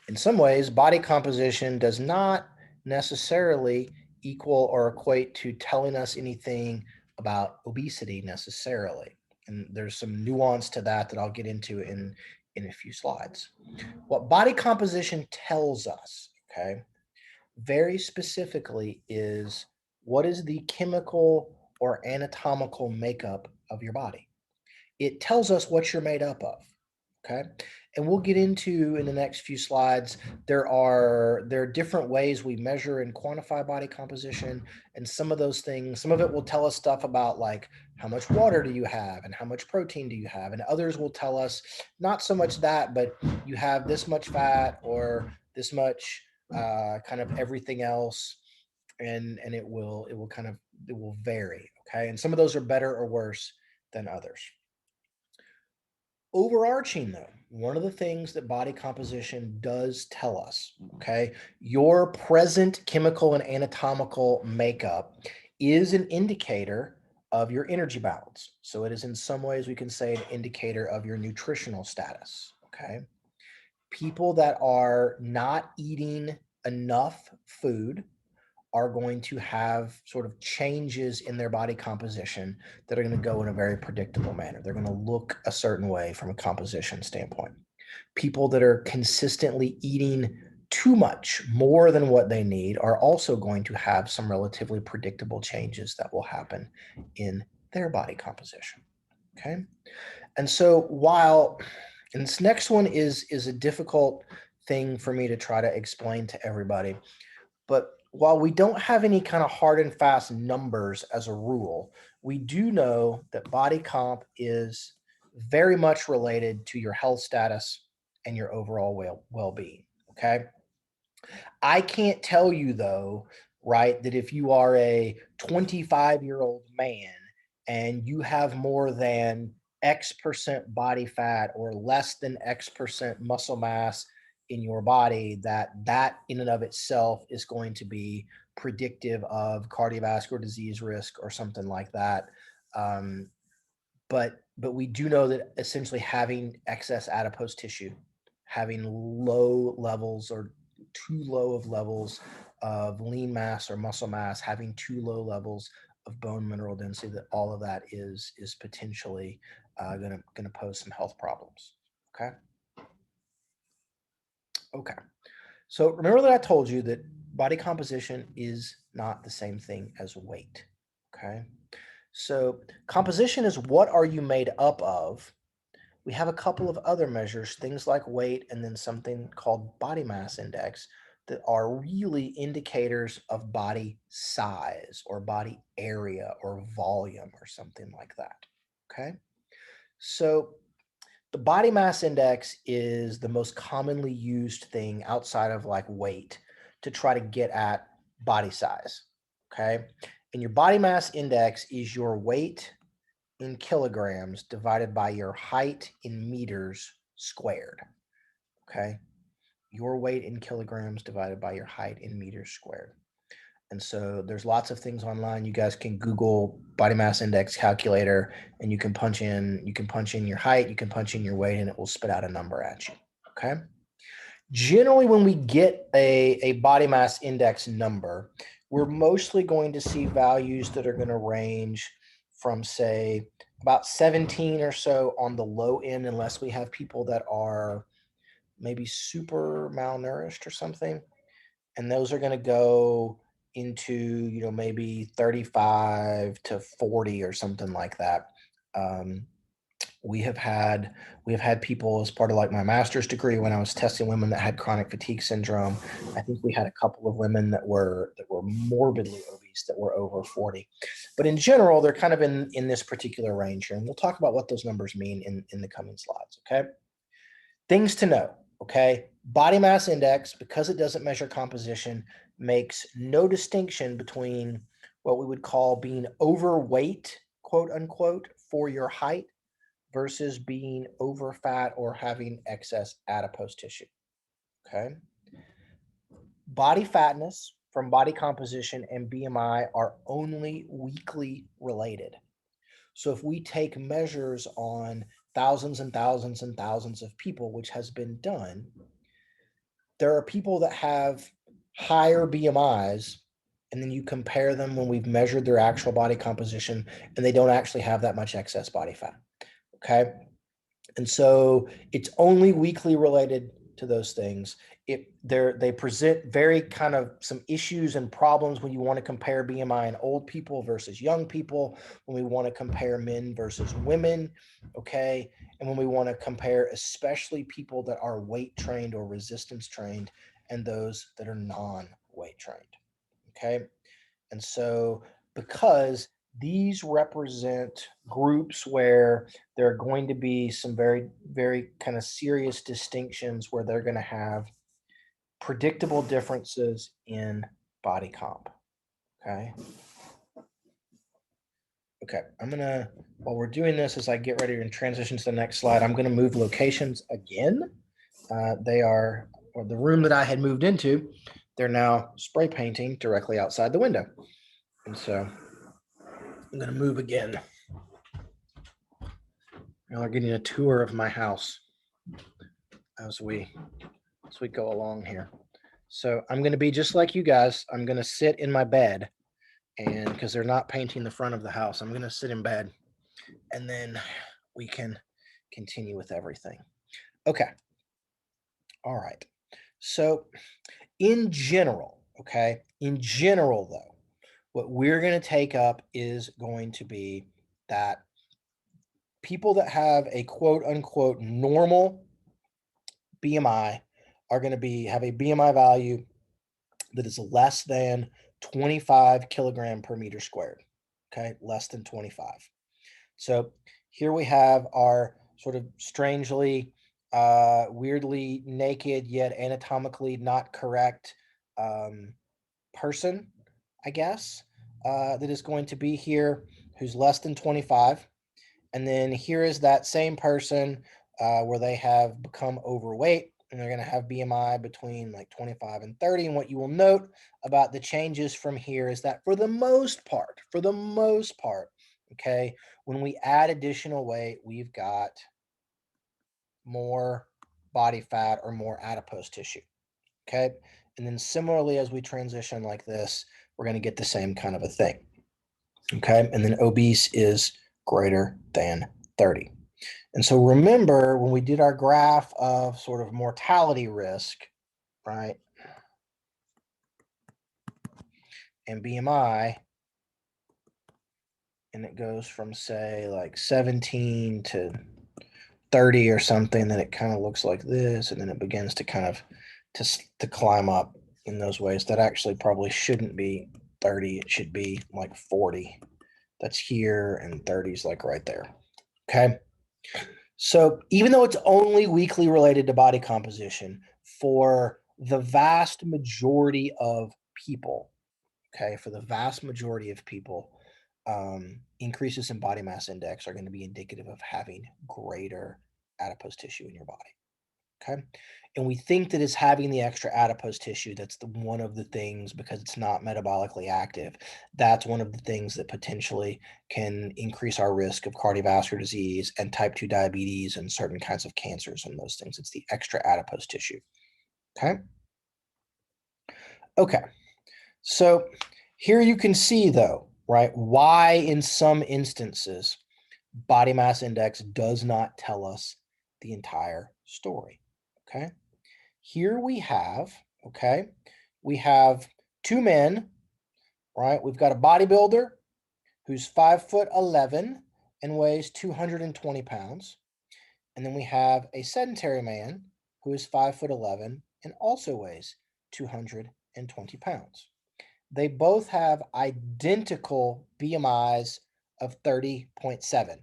[SPEAKER 1] In some ways, body composition does not necessarily equal or equate to telling us anything about obesity necessarily. And there's some nuance to that I'll get into in a few slides. What body composition tells us, okay, very specifically is what is the chemical or anatomical makeup of your body. It tells us what you're made up of, okay? And we'll get into in the next few slides, there are different ways we measure and quantify body composition, and some of those things, some of it will tell us stuff about like how much water do you have and how much protein do you have, and others will tell us not so much that, but you have this much fat or this much kind of everything else, and it will vary, okay? And some of those are better or worse than others. Overarching though, one of the things that body composition does tell us, okay, your present chemical and anatomical makeup is an indicator of your energy balance. So it is in some ways we can say an indicator of your nutritional status, okay? People that are not eating enough food are going to have sort of changes in their body composition that are going to go in a very predictable manner. They're going to look a certain way from a composition standpoint. People that are consistently eating too much, more than what they need, are also going to have some relatively predictable changes that will happen in their body composition. Okay. And so and this next one is a difficult thing for me to try to explain to everybody. But while we don't have any kind of hard and fast numbers as a rule, we do know that body comp is very much related to your health status and your overall well-being, okay? I can't tell you though, right, that if you are a 25-year-old man and you have more than X% body fat or less than X% muscle mass in your body, that in and of itself is going to be predictive of cardiovascular disease risk or something like that. But we do know that essentially having excess adipose tissue, having low levels or too low of levels of lean mass or muscle mass, having too low levels of bone mineral density, that all of that is potentially going to pose some health problems. Okay. Okay. So remember that I told you that body composition is not the same thing as weight. Okay. So composition is what are you made up of. We have a couple of other measures, things like weight, and then something called body mass index that are really indicators of body size or body area or volume or something like that. Okay. So the body mass index is the most commonly used thing outside of like weight to try to get at body size. Okay. And your body mass index is your weight in kilograms divided by your height in meters squared. Okay. Your weight in kilograms divided by your height in meters squared. And so there's lots of things online. You guys can Google body mass index calculator and you can punch in your height, you can punch in your weight, and it will spit out a number at you. Okay. Generally, when we get a body mass index number, we're mostly going to see values that are going to range from, say, about 17 or so on the low end, unless we have people that are maybe super malnourished or something. And those are going to go into, maybe 35 to 40 or something like that. We have had people as part of like my master's degree when I was testing women that had chronic fatigue syndrome. I think we had a couple of women that were morbidly obese that were over 40. But in general, they're kind of in this particular range here. And we'll talk about what those numbers mean in the coming slides, okay? Things to know, okay? Body mass index, because it doesn't measure composition, makes no distinction between what we would call being overweight, quote unquote, for your height versus being over fat or having excess adipose tissue, okay? Body fatness from body composition and BMI are only weakly related. So if we take measures on thousands and thousands and thousands of people, which has been done, there are people that have higher BMIs, and then you compare them when we've measured their actual body composition, and they don't actually have that much excess body fat, okay? And so it's only weakly related to those things. They present very kind of some issues and problems when you want to compare BMI in old people versus young people, when we want to compare men versus women, okay? And when we want to compare especially people that are weight trained or resistance trained and those that are non-weight trained, okay? And so because these represent groups where there are going to be some very, very kind of serious distinctions where they're going to have predictable differences in body comp. Okay. Okay. While we're doing this, as I get ready to transition to the next slide, I'm going to move locations again. The room that I had moved into, they're now spray painting directly outside the window. And so I'm going to move again. Y'all are getting a tour of my house as we go along here. So I'm going to be just like you guys. I'm going to sit in my bed, and because they're not painting the front of the house, I'm going to sit in bed, and then we can continue with everything. Okay. All right. So in general, though, what we're going to take up is going to be that people that have a quote unquote normal BMI are going to have a BMI value that is less than 25 kilogram per meter squared. Okay, less than 25. So here we have our sort of strangely, weirdly naked yet anatomically not correct person, I guess, that is going to be here who's less than 25. And then here is that same person where they have become overweight, and they're going to have BMI between like 25 and 30. And what you will note about the changes from here is that for the most part, okay, when we add additional weight, we've got more body fat or more adipose tissue, okay? And then similarly, as we transition like this, we're going to get the same kind of a thing, okay? And then obese is greater than 30. And so remember when we did our graph of sort of mortality risk, right? And BMI, and it goes from say like 17 to 30 or something, then it kind of looks like this, and then it begins to kind of to climb up in those ways. That actually probably shouldn't be 30. It should be like 40. That's here, and 30 is like right there. Okay. So even though it's only weakly related to body composition, for the vast majority of people, okay, increases in body mass index are going to be indicative of having greater adipose tissue in your body. Okay. And we think that it's having the extra adipose tissue that's one of the things, because it's not metabolically active, that's one of the things that potentially can increase our risk of cardiovascular disease and type 2 diabetes and certain kinds of cancers and those things. It's the extra adipose tissue. Okay. Okay. So here you can see, though, right, why in some instances body mass index does not tell us the entire story. Okay. Here we have, two men, right? We've got a bodybuilder who's 5'11" and weighs 220 pounds. And then we have a sedentary man who is 5'11" and also weighs 220 pounds. They both have identical BMIs of 30.7.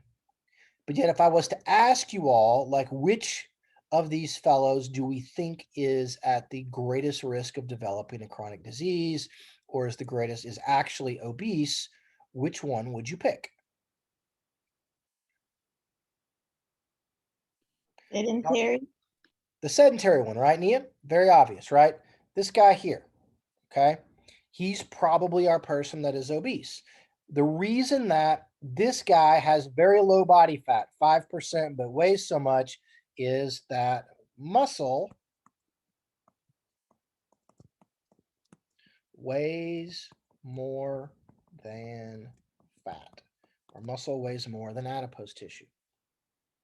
[SPEAKER 1] But yet, if I was to ask you all, like, which of these fellows do we think is at the greatest risk of developing a chronic disease, or is actually obese, which one would you pick?
[SPEAKER 3] Sedentary.
[SPEAKER 1] The sedentary one, right, Nia? Very obvious, right? This guy here, okay? He's probably our person that is obese. The reason that this guy has very low body fat, 5%, but weighs so much, is that muscle weighs more than fat, or muscle weighs more than adipose tissue.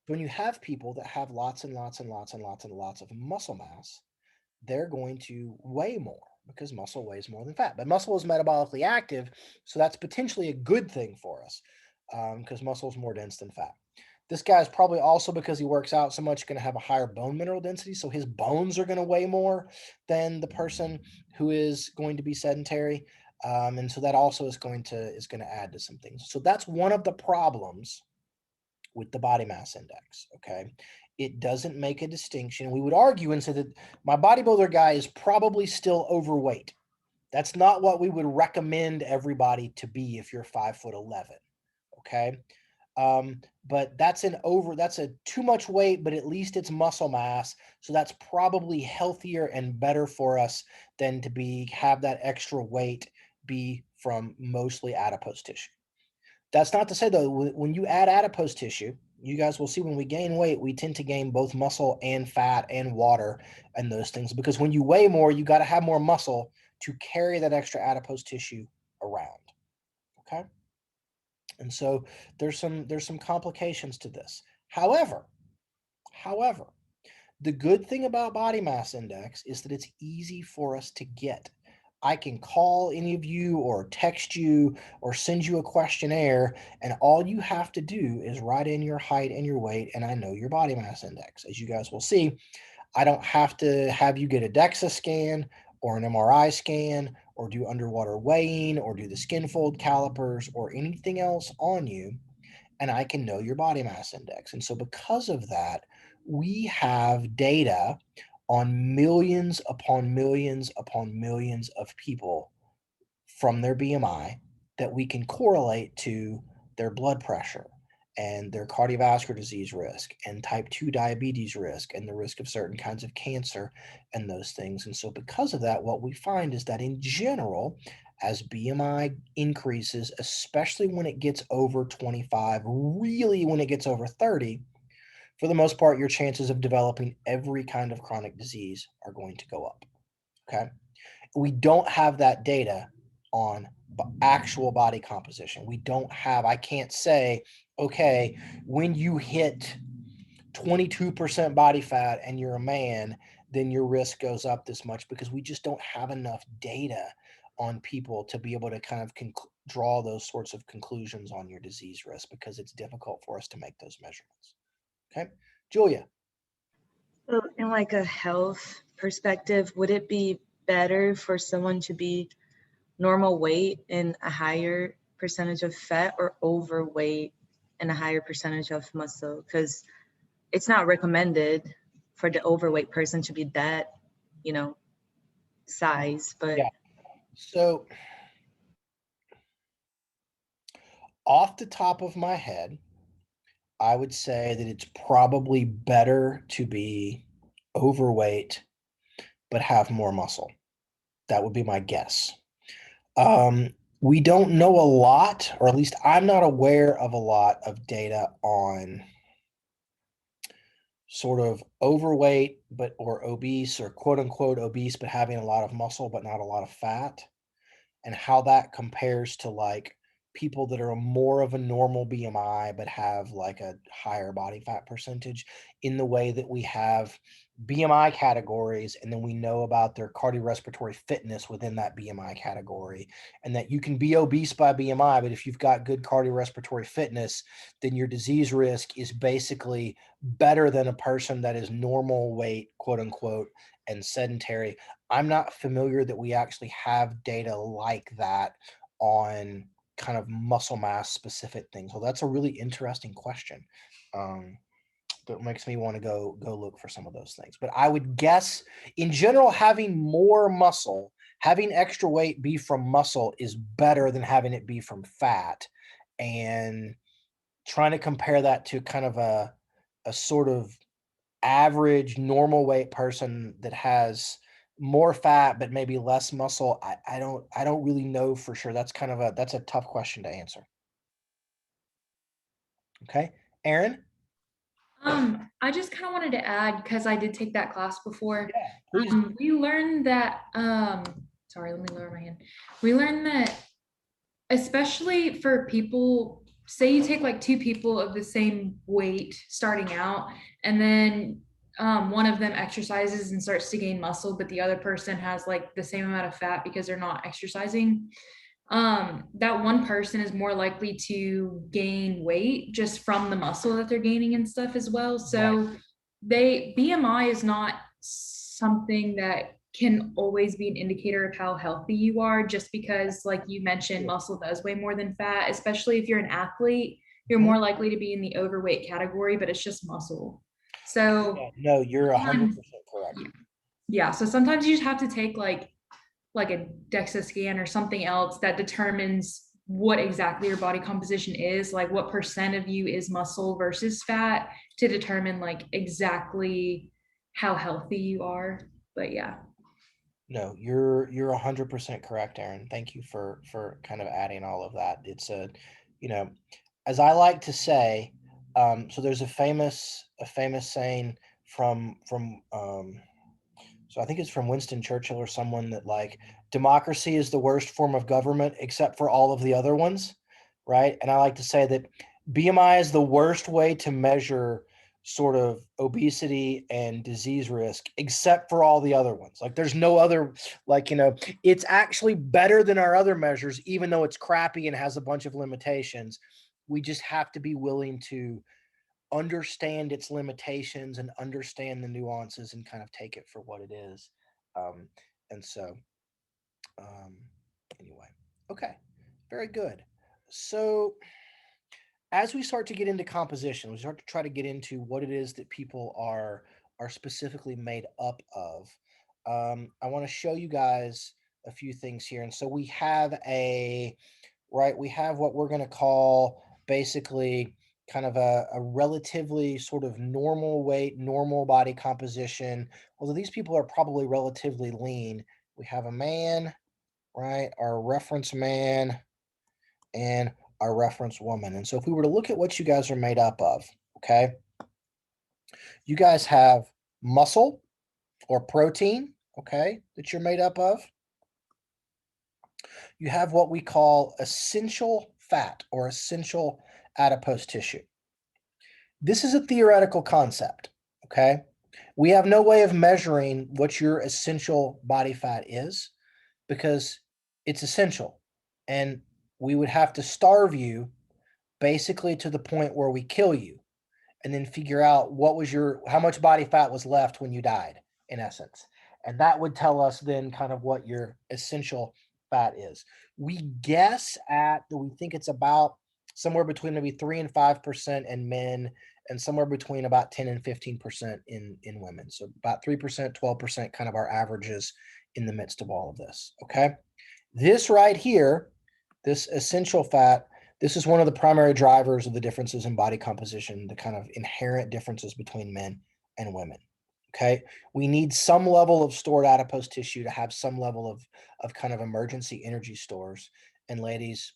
[SPEAKER 1] When you have people that have lots and lots and lots and lots and lots of muscle mass, they're going to weigh more because muscle weighs more than fat. But muscle is metabolically active, so that's potentially a good thing for us because muscle is more dense than fat. This guy is probably also, because he works out so much, going to have a higher bone mineral density, so his bones are going to weigh more than the person who is going to be sedentary, and so that also is going to add to some things. So that's one of the problems with the body mass index. Okay, it doesn't make a distinction. We would argue and say that my bodybuilder guy is probably still overweight. That's not what we would recommend everybody to be if you're 5'11". Okay, but that's a too much weight, but at least it's muscle mass, so that's probably healthier and better for us than to have that extra weight be from mostly adipose tissue. That's not to say, though, when you add adipose tissue, you guys will see when we gain weight, we tend to gain both muscle and fat and water and those things, because when you weigh more, you got to have more muscle to carry that extra adipose tissue around. Okay. And so there's some complications to this. However, the good thing about body mass index is that it's easy for us to get. I can call any of you or text you or send you a questionnaire, and all you have to do is write in your height and your weight, and I know your body mass index. As you guys will see, I don't have to have you get a DEXA scan or an MRI scan or do underwater weighing or do the skin fold calipers or anything else on you, and I can know your body mass index. And so because of that, we have data on millions upon millions upon millions of people from their BMI that we can correlate to their blood pressure and their cardiovascular disease risk and type 2 diabetes risk and the risk of certain kinds of cancer and those things. And so because of that, what we find is that in general, as BMI increases, especially when it gets over 25, really when it gets over 30, for the most part, your chances of developing every kind of chronic disease are going to go up. Okay. We don't have that data on actual body composition. I can't say, okay, when you hit 22% body fat and you're a man, then your risk goes up this much, because we just don't have enough data on people to be able to kind of draw those sorts of conclusions on your disease risk, because it's difficult for us to make those measurements. Okay, Julia.
[SPEAKER 6] So in like a health perspective, would it be better for someone to be normal weight and a higher percentage of fat, or overweight and a higher percentage of muscle? Because it's not recommended for the overweight person to be that, size, but
[SPEAKER 1] Yeah. So off the top of my head, I would say that it's probably better to be overweight but have more muscle. That would be my guess. We don't know a lot, or at least I'm not aware of a lot of data on sort of overweight or obese, or quote unquote obese but having a lot of muscle but not a lot of fat, and how that compares to like people that are more of a normal BMI but have like a higher body fat percentage, in the way that we have BMI categories, and then we know about their cardiorespiratory fitness within that BMI category, and that you can be obese by BMI, but if you've got good cardiorespiratory fitness, then your disease risk is basically better than a person that is normal weight, quote unquote, and sedentary. I'm not familiar that we actually have data like that on kind of muscle mass specific things. Well, that's a really interesting question. That makes me want to go look for some of those things. But I would guess in general, having more muscle, having extra weight be from muscle is better than having it be from fat. And trying to compare that to kind of a sort of average normal weight person that has more fat but maybe less muscle, I don't really know for sure. That's a tough question to answer. Okay, Aaron?
[SPEAKER 7] I just kind of wanted to add, because I did take that class before.
[SPEAKER 1] Yeah, please.
[SPEAKER 7] We learned that, sorry, let me lower my hand. We learned that, especially for people, say you take like two people of the same weight starting out, and then one of them exercises and starts to gain muscle, but the other person has like the same amount of fat because they're not exercising. That one person is more likely to gain weight just from the muscle that they're gaining and stuff as well. So BMI is not something that can always be an indicator of how healthy you are, just because, like you mentioned, muscle does weigh more than fat, especially if you're an athlete. You're more likely to be in the overweight category, but it's just muscle. So
[SPEAKER 1] no, you're 100% correct.
[SPEAKER 7] yeah, so sometimes you just have to take like a DEXA scan or something else that determines what exactly your body composition is, like what percent of you is muscle versus fat, to determine like exactly how healthy you are. But yeah.
[SPEAKER 1] No, you're 100% correct, Aaron. Thank you for kind of adding all of that. It's as I like to say, so there's a famous saying from so I think it's from Winston Churchill or someone, that like democracy is the worst form of government except for all of the other ones, right? And I like to say that BMI is the worst way to measure sort of obesity and disease risk except for all the other ones. Like there's no other, like, it's actually better than our other measures, even though it's crappy and has a bunch of limitations. We just have to be willing to understand its limitations and understand the nuances and kind of take it for what it is. And so, anyway, okay, very good. So as we start to get into composition, we start to try to get into what it is that people are specifically made up of. I want to show you guys a few things here. And so we have we have what we're going to call basically kind of a relatively sort of normal weight, normal body composition. Although these people are probably relatively lean. We have a man, right? Our reference man and our reference woman. And so if we were to look at what you guys are made up of, okay, you guys have muscle or protein, okay, that you're made up of. You have what we call essential fat or essential adipose tissue. This is a theoretical concept, okay? We have no way of measuring what your essential body fat is because it's essential. And we would have to starve you basically to the point where we kill you and then figure out how much body fat was left when you died, in essence. And that would tell us then kind of what your essential fat is. We guess we think it's about somewhere between maybe 3 and 5% in men and somewhere between about 10 and 15% in women. So about 3%, 12% kind of our averages in the midst of all of this, okay? This right here, this essential fat, this is one of the primary drivers of the differences in body composition, the kind of inherent differences between men and women. Okay. We need some level of stored adipose tissue to have some level of kind of emergency energy stores. And ladies,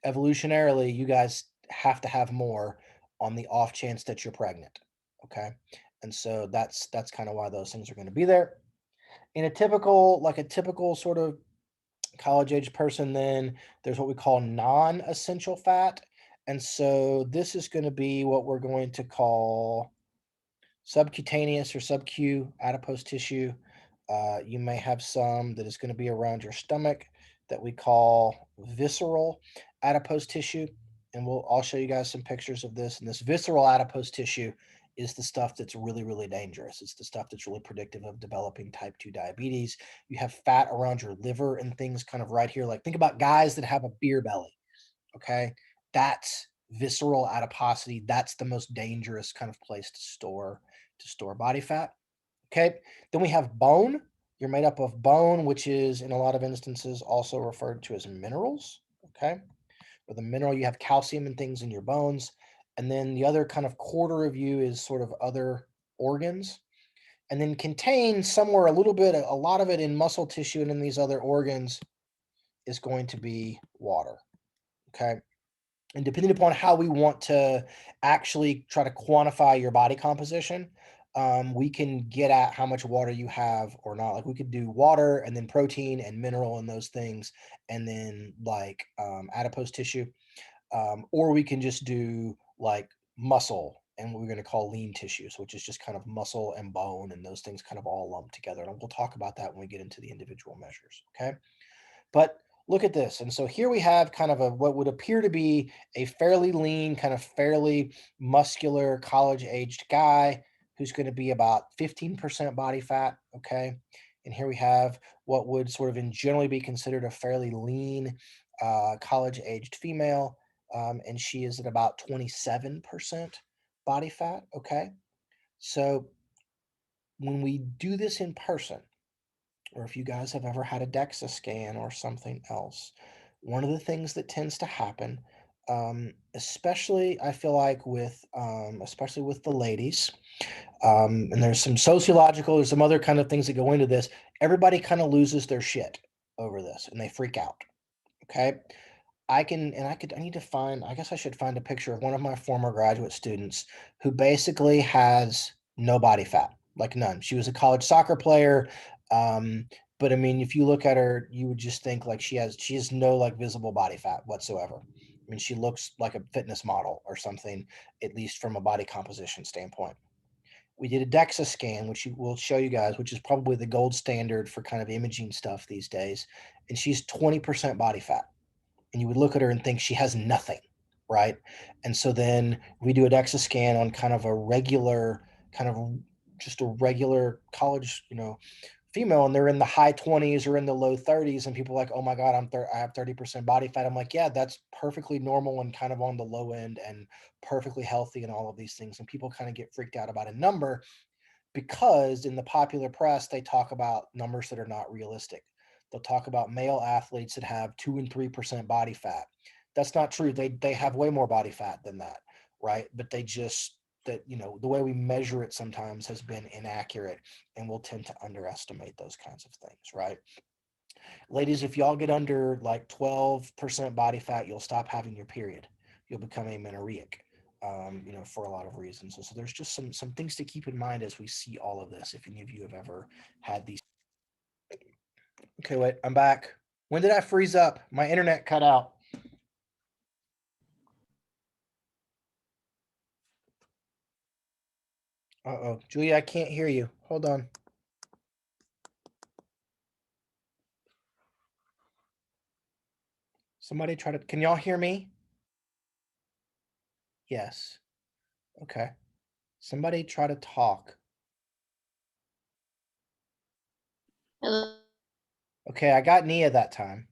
[SPEAKER 1] evolutionarily, you guys have to have more on the off chance that you're pregnant. Okay. And so that's kind of why those things are going to be there. In a typical sort of college-age person, then there's what we call non-essential fat. And so this is going to be what we're going to call subcutaneous or sub-Q adipose tissue. You may have some that is going to be around your stomach that we call visceral adipose tissue. And I'll show you guys some pictures of this. And this visceral adipose tissue is the stuff that's really, really dangerous. It's the stuff that's really predictive of developing type 2 diabetes. You have fat around your liver and things kind of right here. Like think about guys that have a beer belly. Okay. That's visceral adiposity. That's the most dangerous kind of place to store body fat. Okay. Then we have bone. You're made up of bone, which is in a lot of instances also referred to as minerals. Okay. Or the mineral, you have calcium and things in your bones. And then the other kind of quarter of you is sort of other organs. And then contained somewhere a lot of it in muscle tissue and in these other organs is going to be water. Okay. And depending upon how we want to actually try to quantify your body composition, we can get at how much water you have or not. Like we could do water and then protein and mineral and those things, and then like adipose tissue, or we can just do like muscle and what we're going to call lean tissues, which is just kind of muscle and bone and those things kind of all lumped together. And we'll talk about that when we get into the individual measures. Okay. But look at this. And so here we have kind of what would appear to be a fairly lean, kind of fairly muscular college-aged guy who's going to be about 15% body fat. Okay. And here we have what would sort of in generally be considered a fairly lean college-aged female. And she is at about 27% body fat. Okay. So when we do this in person, or if you guys have ever had a DEXA scan or something else, one of the things that tends to happen, especially I feel like especially with the ladies, and there's some sociological, there's some other kind of things that go into this. Everybody kind of loses their shit over this and they freak out. Okay. I guess I should find a picture of one of my former graduate students who basically has no body fat, like none. She was a college soccer player. But I mean, if you look at her, you would just think like she has no like visible body fat whatsoever. I mean, she looks like a fitness model or something, at least from a body composition standpoint. We did a DEXA scan, which we'll show you guys, which is probably the gold standard for kind of imaging stuff these days. And she's 20% body fat. And you would look at her and think she has nothing, right? And so then we do a DEXA scan on kind of a regular, just a regular college, female, and they're in the high 20s or in the low 30s, and people are like, oh my God, I have 30% body fat. I'm like, yeah, that's perfectly normal and kind of on the low end and perfectly healthy and all of these things. And people kind of get freaked out about a number because in the popular press, they talk about numbers that are not realistic. They'll talk about male athletes that have 2 and 3% body fat. That's not true. They have way more body fat than that, right? But the way we measure it sometimes has been inaccurate, and we'll tend to underestimate those kinds of things, right? Ladies, if y'all get under like 12% body fat, you'll stop having your period. You'll become amenorrheic. For a lot of reasons. So there's just some things to keep in mind as we see all of this, if any of you have ever had these. Okay, wait, I'm back. When did I freeze up? My internet cut out. Uh-oh, Julia, I can't hear you. Hold on. Somebody can y'all hear me? Yes. Okay. Somebody try to talk.
[SPEAKER 3] Hello.
[SPEAKER 1] Okay, I got Nia that time.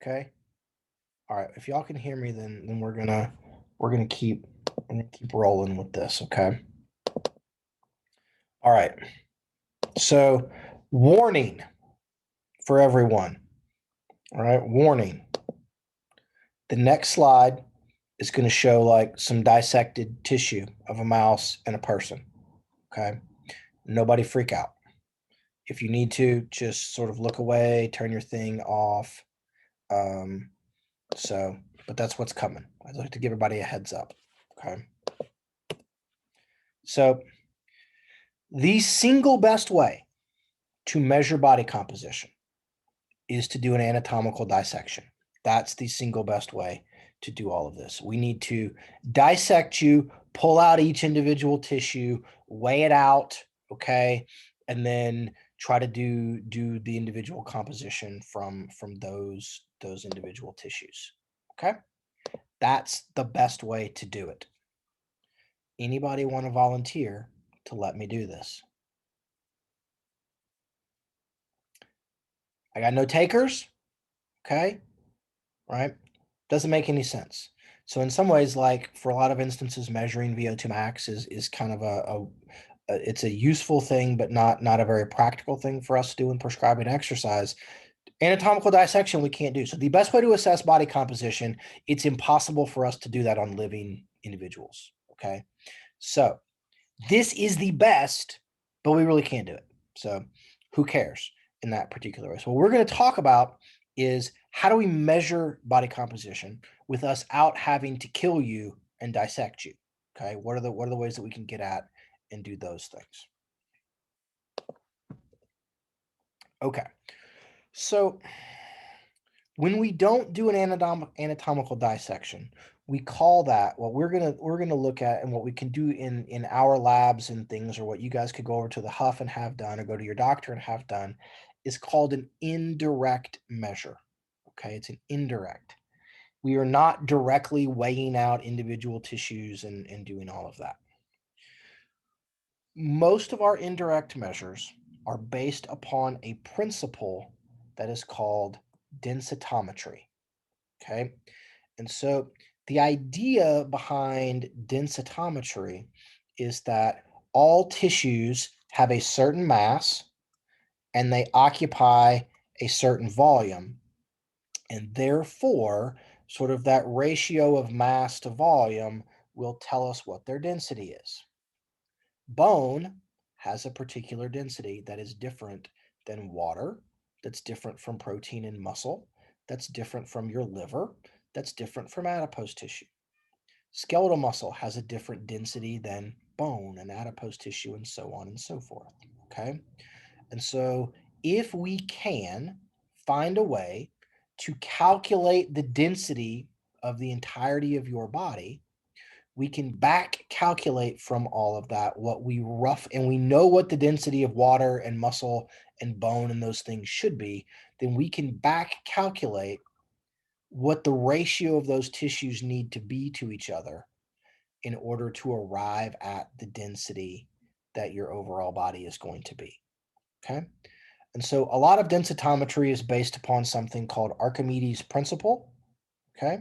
[SPEAKER 1] Okay. All right. If y'all can hear me, then we're gonna keep rolling with this. Okay. All right. So, warning for everyone. All right, warning. The next slide is going to show like some dissected tissue of a mouse and a person. Okay. Nobody freak out. If you need to, just sort of look away, turn your thing off. But that's what's coming. I'd like to give everybody a heads up. Okay. So the single best way to measure body composition is to do an anatomical dissection. That's the single best way to do all of this. We need to dissect you, pull out each individual tissue, weigh it out, okay, and then try to do the individual composition from those individual tissues. Okay, that's the best way to do it. Anybody want to volunteer to let me do this? I got no takers. Okay, right? Doesn't make any sense. So in some ways, like for a lot of instances, measuring VO2 max is kind of it's a useful thing, but not a very practical thing for us to do in prescribing exercise. Anatomical dissection we can't do. So the best way to assess body composition, it's impossible for us to do that on living individuals. Okay, so this is the best, but we really can't do it. So who cares in that particular way? So what we're going to talk about is how do we measure body composition with us out having to kill you and dissect you? Okay, what are the ways that we can get at and do those things? Okay, so when we don't do an anatomical dissection, we call that what we're gonna look at, and what we can do in our labs and things, or what you guys could go over to the Huff and have done, or go to your doctor and have done, is called an indirect measure. Okay, it's an indirect. We are not directly weighing out individual tissues and doing all of that. Most of our indirect measures are based upon a principle that is called densitometry. Okay, and so the idea behind densitometry is that all tissues have a certain mass and they occupy a certain volume, and therefore sort of that ratio of mass to volume will tell us what their density is. Bone has a particular density that is different than water, that's different from protein and muscle, that's different from your liver, that's different from adipose tissue. Skeletal muscle has a different density than bone and adipose tissue, and so on and so forth. Okay, and so if we can find a way to calculate the density of the entirety of your body, we can back calculate from all of that what we and we know what the density of water and muscle and bone and those things should be, then we can back calculate what the ratio of those tissues need to be to each other in order to arrive at the density that your overall body is going to be. Okay, and so a lot of densitometry is based upon something called Archimedes' principle. Okay,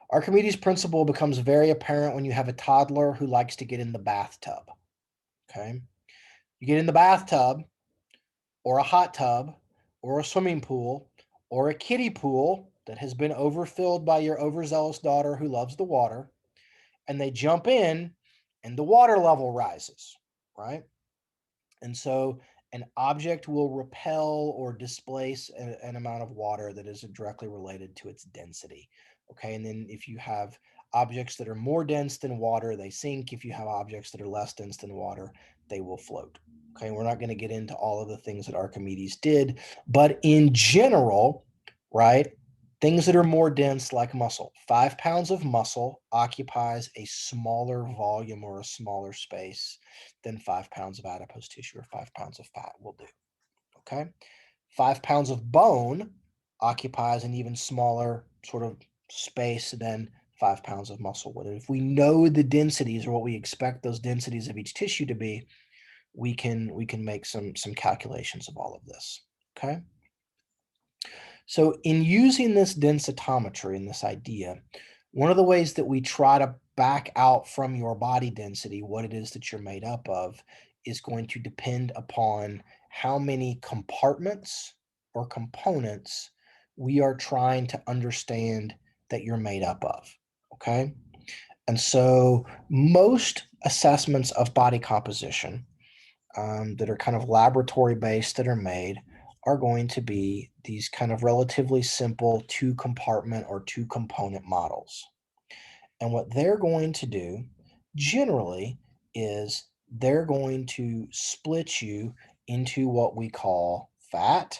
[SPEAKER 1] Archimedes' principle becomes very apparent when you have a toddler who likes to get in the bathtub. Okay, you get in the bathtub, or a hot tub, or a swimming pool, or a kiddie pool that has been overfilled by your overzealous daughter who loves the water, and they jump in and the water level rises, right? And so an object will repel or displace an amount of water that is directly related to its density. Okay, and then if you have objects that are more dense than water, they sink. If you have objects that are less dense than water, they will float. Okay, we're not going to get into all of the things that Archimedes did, but in general, right, things that are more dense like muscle, 5 pounds of muscle occupies a smaller volume or a smaller space than 5 pounds of adipose tissue or 5 pounds of fat will do. Okay, 5 pounds of bone occupies an even smaller sort of space than 5 pounds of muscle would. And if we know the densities or what we expect those densities of each tissue to be, we can make some calculations of all of this. Okay, so in using this densitometry and this idea, one of the ways that we try to back out from your body density what it is that you're made up of is going to depend upon how many compartments or components we are trying to understand that you're made up of. Okay, and so most assessments of body composition that are kind of laboratory based that are made are going to be these kind of relatively simple 2-compartment or 2-component models. And what they're going to do generally is they're going to split you into what we call fat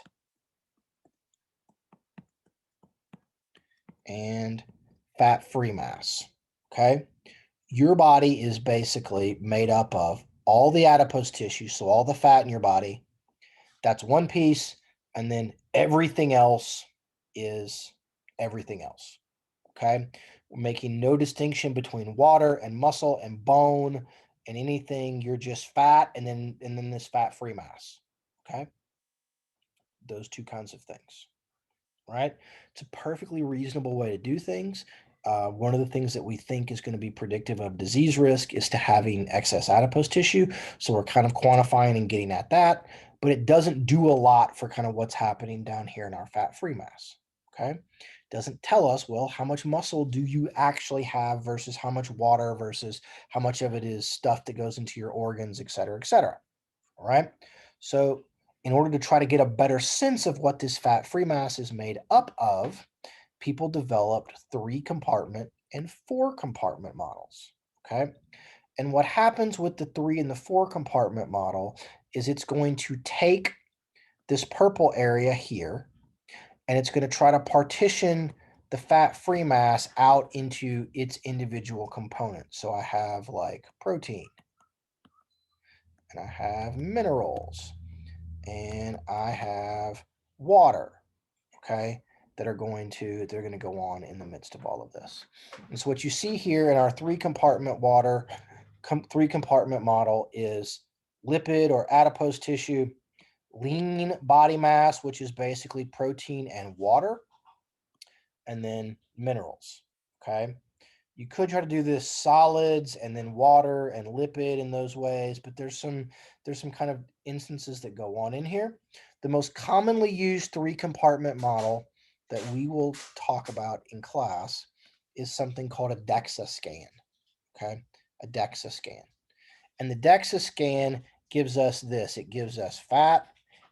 [SPEAKER 1] and fat-free mass, okay? Your body is basically made up of all the adipose tissue, so all the fat in your body, that's one piece, and then everything else is everything else, okay? We're making no distinction between water and muscle and bone and anything. You're just fat and then this fat-free mass, okay? Those two kinds of things, right? It's a perfectly reasonable way to do things. One of the things that we think is going to be predictive of disease risk is to having excess adipose tissue. So we're kind of quantifying and getting at that, but it doesn't do a lot for kind of what's happening down here in our fat-free mass, okay? Doesn't tell us, well, how much muscle do you actually have versus how much water versus how much of it is stuff that goes into your organs, et cetera, all right? So in order to try to get a better sense of what this fat-free mass is made up of, people developed 3-compartment and 4-compartment models, okay? And what happens with the 3 and the 4-compartment model is it's going to take this purple area here, and it's going to try to partition the fat-free mass out into its individual components. So I have like protein, and I have minerals, and I have water, okay, they're going to go on in the midst of all of this. And so what you see here in our 3-compartment water, 3-compartment model is lipid or adipose tissue, lean body mass, which is basically protein and water, and then minerals, okay? You could try to do this solids and then water and lipid in those ways, but there's some kind of instances that go on in here. The most commonly used 3-compartment model that we will talk about in class is something called a DEXA scan, okay? A DEXA scan. And the DEXA scan gives us this. It gives us fat,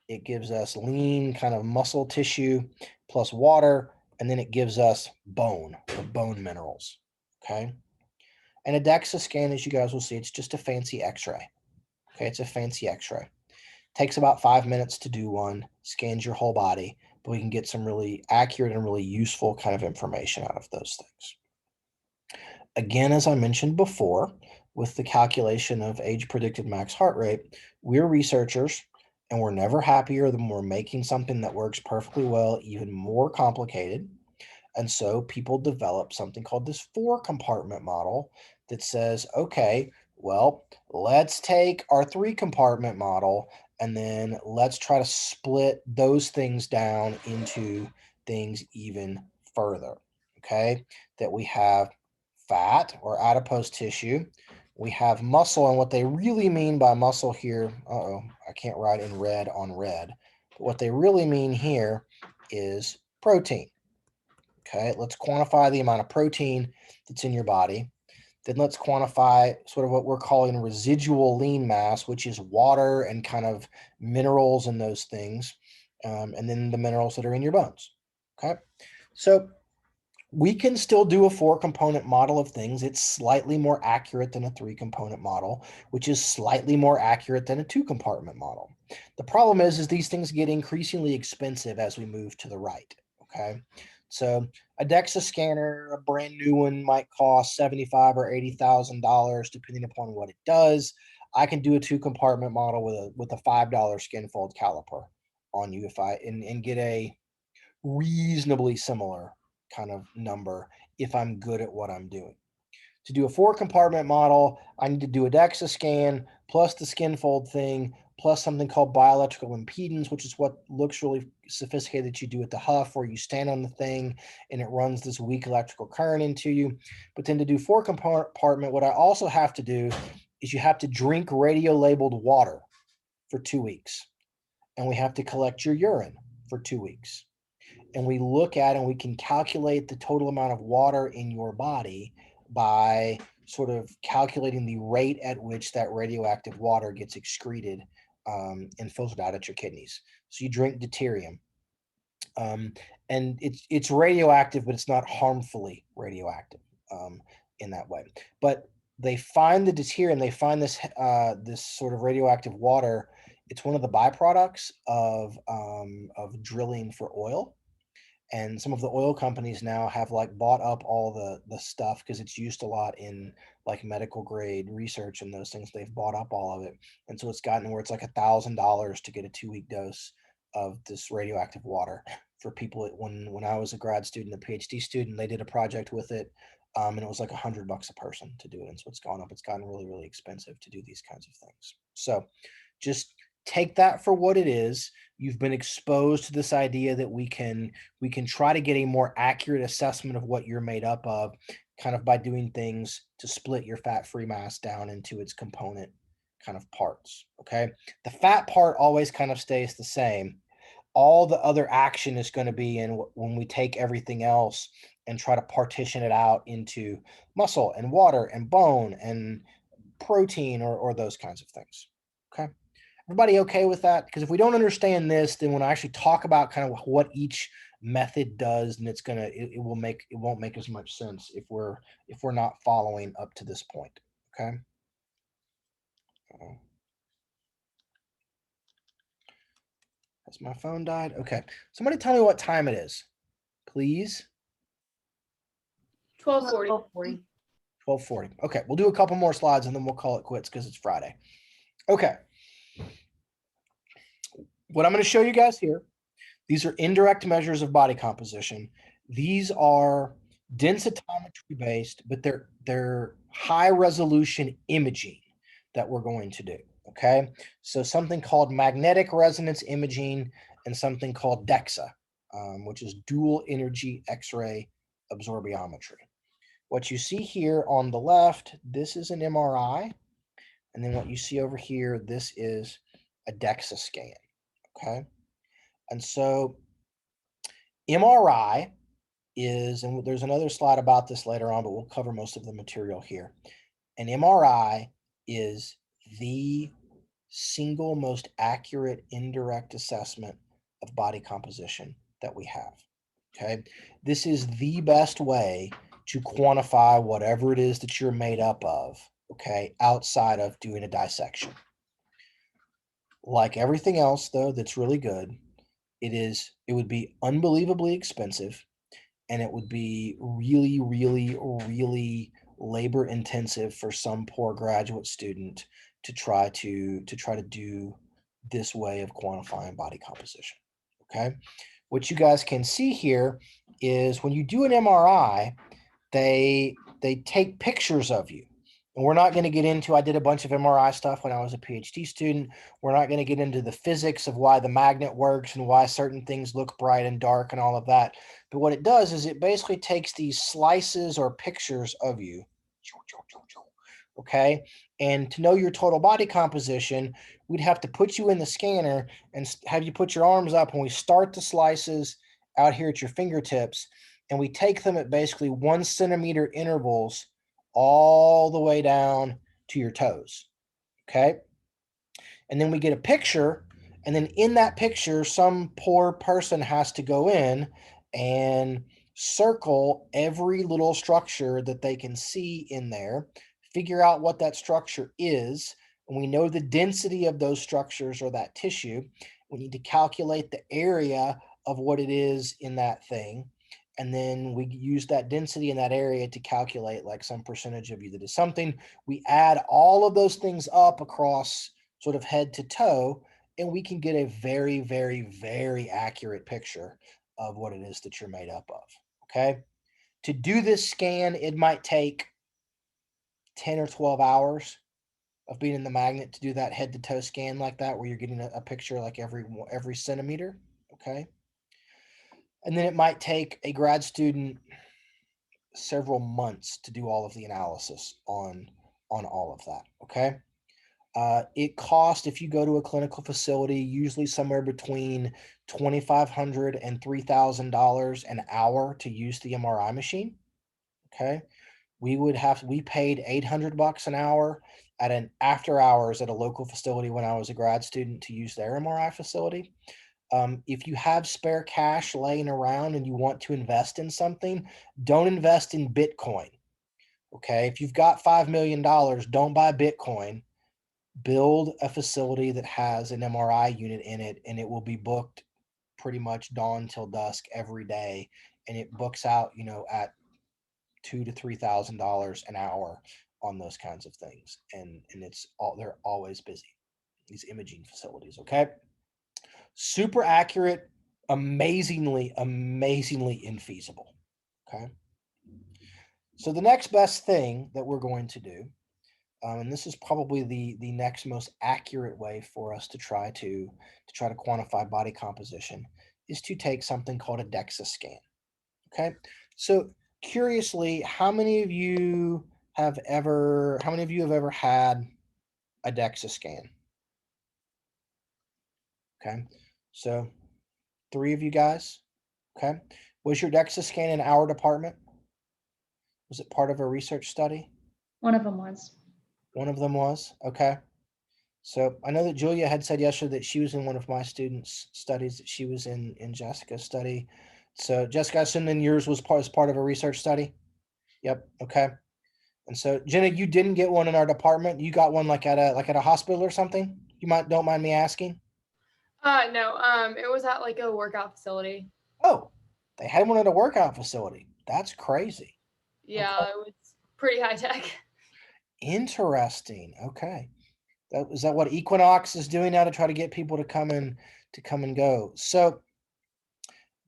[SPEAKER 1] it gives us lean kind of muscle tissue plus water, and then it gives us bone or bone minerals. Okay. And a DEXA scan, as you guys will see, it's just a fancy x-ray. Okay. It's a fancy x-ray. Takes about 5 minutes to do one, scans your whole body, but we can get some really accurate and really useful kind of information out of those things. Again, as I mentioned before, with the calculation of age predicted max heart rate, we're researchers and we're never happier than we're making something that works perfectly well, even more complicated. And so people develop something called this 4-compartment model that says, okay, well, let's take our 3-compartment model and then let's try to split those things down into things even further. Okay, that we have fat or adipose tissue, we have muscle, and what they really mean by muscle here, I can't write in red on red, but what they really mean here is protein. Okay, let's quantify the amount of protein that's in your body. Then let's quantify sort of what we're calling residual lean mass, which is water and kind of minerals and those things, and then the minerals that are in your bones. Okay, so we can still do a 4-component model of things. It's slightly more accurate than a 3-component model, which is slightly more accurate than a 2-compartment model. The problem is these things get increasingly expensive as we move to the right. Okay, so a DEXA scanner, a brand new one, might cost $75,000 or $80,000 depending upon what it does. I can do a 2-compartment model with a $5 skin fold caliper on you and get a reasonably similar kind of number if I'm good at what I'm doing. To do a 4-compartment model, I need to do a DEXA scan plus the skin fold thing plus something called bioelectrical impedance, which is what looks really sophisticated that you do at the Huff, where you stand on the thing and it runs this weak electrical current into you. But then to do 4-compartment, what I also have to do is you have to drink radio labeled water for 2 weeks, and we have to collect your urine for 2 weeks. And we look at and we can calculate the total amount of water in your body by sort of calculating the rate at which that radioactive water gets excreted and filtered out at your kidneys. So you drink deuterium, and it's radioactive, but it's not harmfully radioactive in that way. But they find the deuterium, they find this this sort of radioactive water. It's one of the byproducts of drilling for oil. And some of the oil companies now have like bought up all the stuff because it's used a lot in like medical grade research and those things. They've bought up all of it. And so it's gotten where it's like $1,000 to get a 2-week dose of this radioactive water for people. When I was a grad student, a PhD student, they did a project with it. And it was like $100 a person to do it. And so it's gone up. It's gotten really, really expensive to do these kinds of things. So just take that for what it is. You've been exposed to this idea that we can try to get a more accurate assessment of what you're made up of, kind of by doing things to split your fat-free mass down into its component kind of parts. Okay. The fat part always kind of stays the same. All the other action is going to be in when we take everything else and try to partition it out into muscle and water and bone and protein or those kinds of things. Okay. Everybody okay with that? Because if we don't understand this, then when I actually talk about kind of what each method does, then it won't make as much sense if we're not following up to this point. Okay. Has my phone died? Okay. Somebody tell me what time it is, please.
[SPEAKER 4] 12:40.
[SPEAKER 6] 12:40.
[SPEAKER 1] 12:40. Okay, we'll do a couple more slides and then we'll call it quits because it's Friday. Okay. What I'm going to show you guys here, these are indirect measures of body composition. These are densitometry based, but they're high resolution imaging that we're going to do. Okay, so something called magnetic resonance imaging and something called DEXA, which is dual energy X-ray absorptiometry. What you see here on the left, this is an MRI, and then what you see over here, this is a DEXA scan. Okay, and so MRI is, and there's another slide about this later on, but we'll cover most of the material here. An MRI is the single most accurate indirect assessment of body composition that we have. Okay, this is the best way to quantify whatever it is that you're made up of, okay, outside of doing a dissection. Like everything else, though, that's really good, it would be unbelievably expensive, and it would be really, really, really labor intensive for some poor graduate student to try to do this way of quantifying body composition. Okay, what you guys can see here is when you do an MRI, they take pictures of you. And we're not going to get into, I did a bunch of MRI stuff when I was a PhD student. We're not going to get into the physics of why the magnet works and why certain things look bright and dark and all of that. But what it does is it basically takes these slices or pictures of you, okay? And to know your total body composition, we'd have to put you in the scanner and have you put your arms up, and we start the slices out here at your fingertips, and we take them at basically 1 centimeter intervals all the way down to your toes, okay? And then we get a picture, and then in that picture, some poor person has to go in and circle every little structure that they can see in there, figure out what that structure is, and we know the density of those structures or that tissue. We need to calculate the area of what it is in that thing. And then we use that density in that area to calculate like some percentage of you that is something. We add all of those things up across sort of head to toe, and we can get a very, very, very accurate picture of what it is that you're made up of. Okay. To do this scan, it might take 10 or 12 hours of being in the magnet to do that head to toe scan like that, where you're getting a picture like every centimeter. Okay. And then it might take a grad student several months to do all of the analysis on all of that. Okay. It costs, if you go to a clinical facility, usually somewhere between $2,500 and $3,000 an hour to use the MRI machine. Okay. We paid $800 an hour at an after hours at a local facility when I was a grad student to use their MRI facility. If you have spare cash laying around and you want to invest in something, don't invest in Bitcoin. Okay. If you've got $5 million, don't buy Bitcoin. Build a facility that has an MRI unit in it, and it will be booked pretty much dawn till dusk every day, and it books out, at $2,000 to $3,000 an hour on those kinds of things, and they're always busy. These imaging facilities, okay? Super accurate, amazingly infeasible. Okay. So the next best thing that we're going to do, and this is probably the next most accurate way for us to try to quantify body composition, is to take something called a DEXA scan. Okay. So curiously, how many of you have ever had a DEXA scan? Okay. So 3 of you guys. Okay. Was your DEXA scan in our department? Was it part of a research study?
[SPEAKER 5] One of them was.
[SPEAKER 1] One of them was. Okay. So I know that Julia had said yesterday that she was in one of my students' studies, that she was in Jessica's study. So Jessica, I assume then yours was part of a research study? Yep. Okay. And so Jenna, you didn't get one in our department. You got one like at a hospital or something? Don't mind me asking?
[SPEAKER 4] No, it was at like a workout facility.
[SPEAKER 1] Oh, they had one at a workout facility. That's crazy.
[SPEAKER 4] Yeah,
[SPEAKER 1] Okay.
[SPEAKER 4] it was pretty high tech.
[SPEAKER 1] Interesting. Okay. Is that what Equinox is doing now to try to get people to come and go? So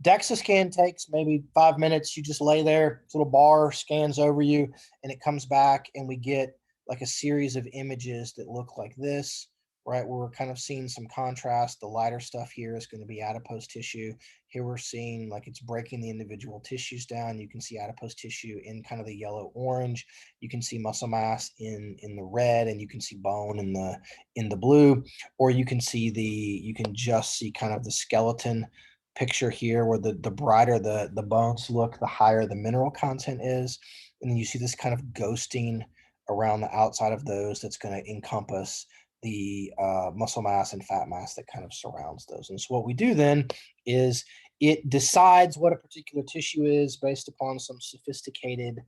[SPEAKER 1] DEXA scan takes maybe 5 minutes. You just lay there, this little bar scans over you, and it comes back, and we get like a series of images that look like this, right? Where we're kind of seeing some contrast. The lighter stuff here is going to be adipose tissue. Here we're seeing like it's breaking the individual tissues down. You can see adipose tissue in kind of the yellow orange. You can see muscle mass in the red, and you can see bone in the blue, or you can just see kind of the skeleton picture here, where the brighter the bones look, the higher the mineral content is. And then you see this kind of ghosting around the outside of those that's going to encompass the muscle mass and fat mass that kind of surrounds those. And so what we do then is it decides what a particular tissue is based upon some sophisticated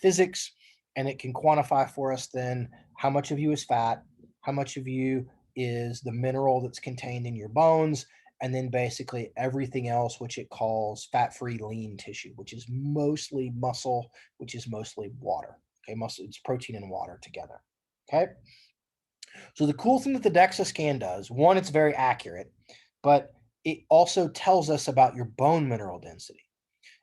[SPEAKER 1] physics, and it can quantify for us then how much of you is fat, how much of you is the mineral that's contained in your bones, and then basically everything else, which it calls fat-free lean tissue, which is mostly muscle, which is mostly water. Okay, muscle, it's protein and water together. Okay. So the cool thing that the DEXA scan does, one, it's very accurate, but it also tells us about your bone mineral density.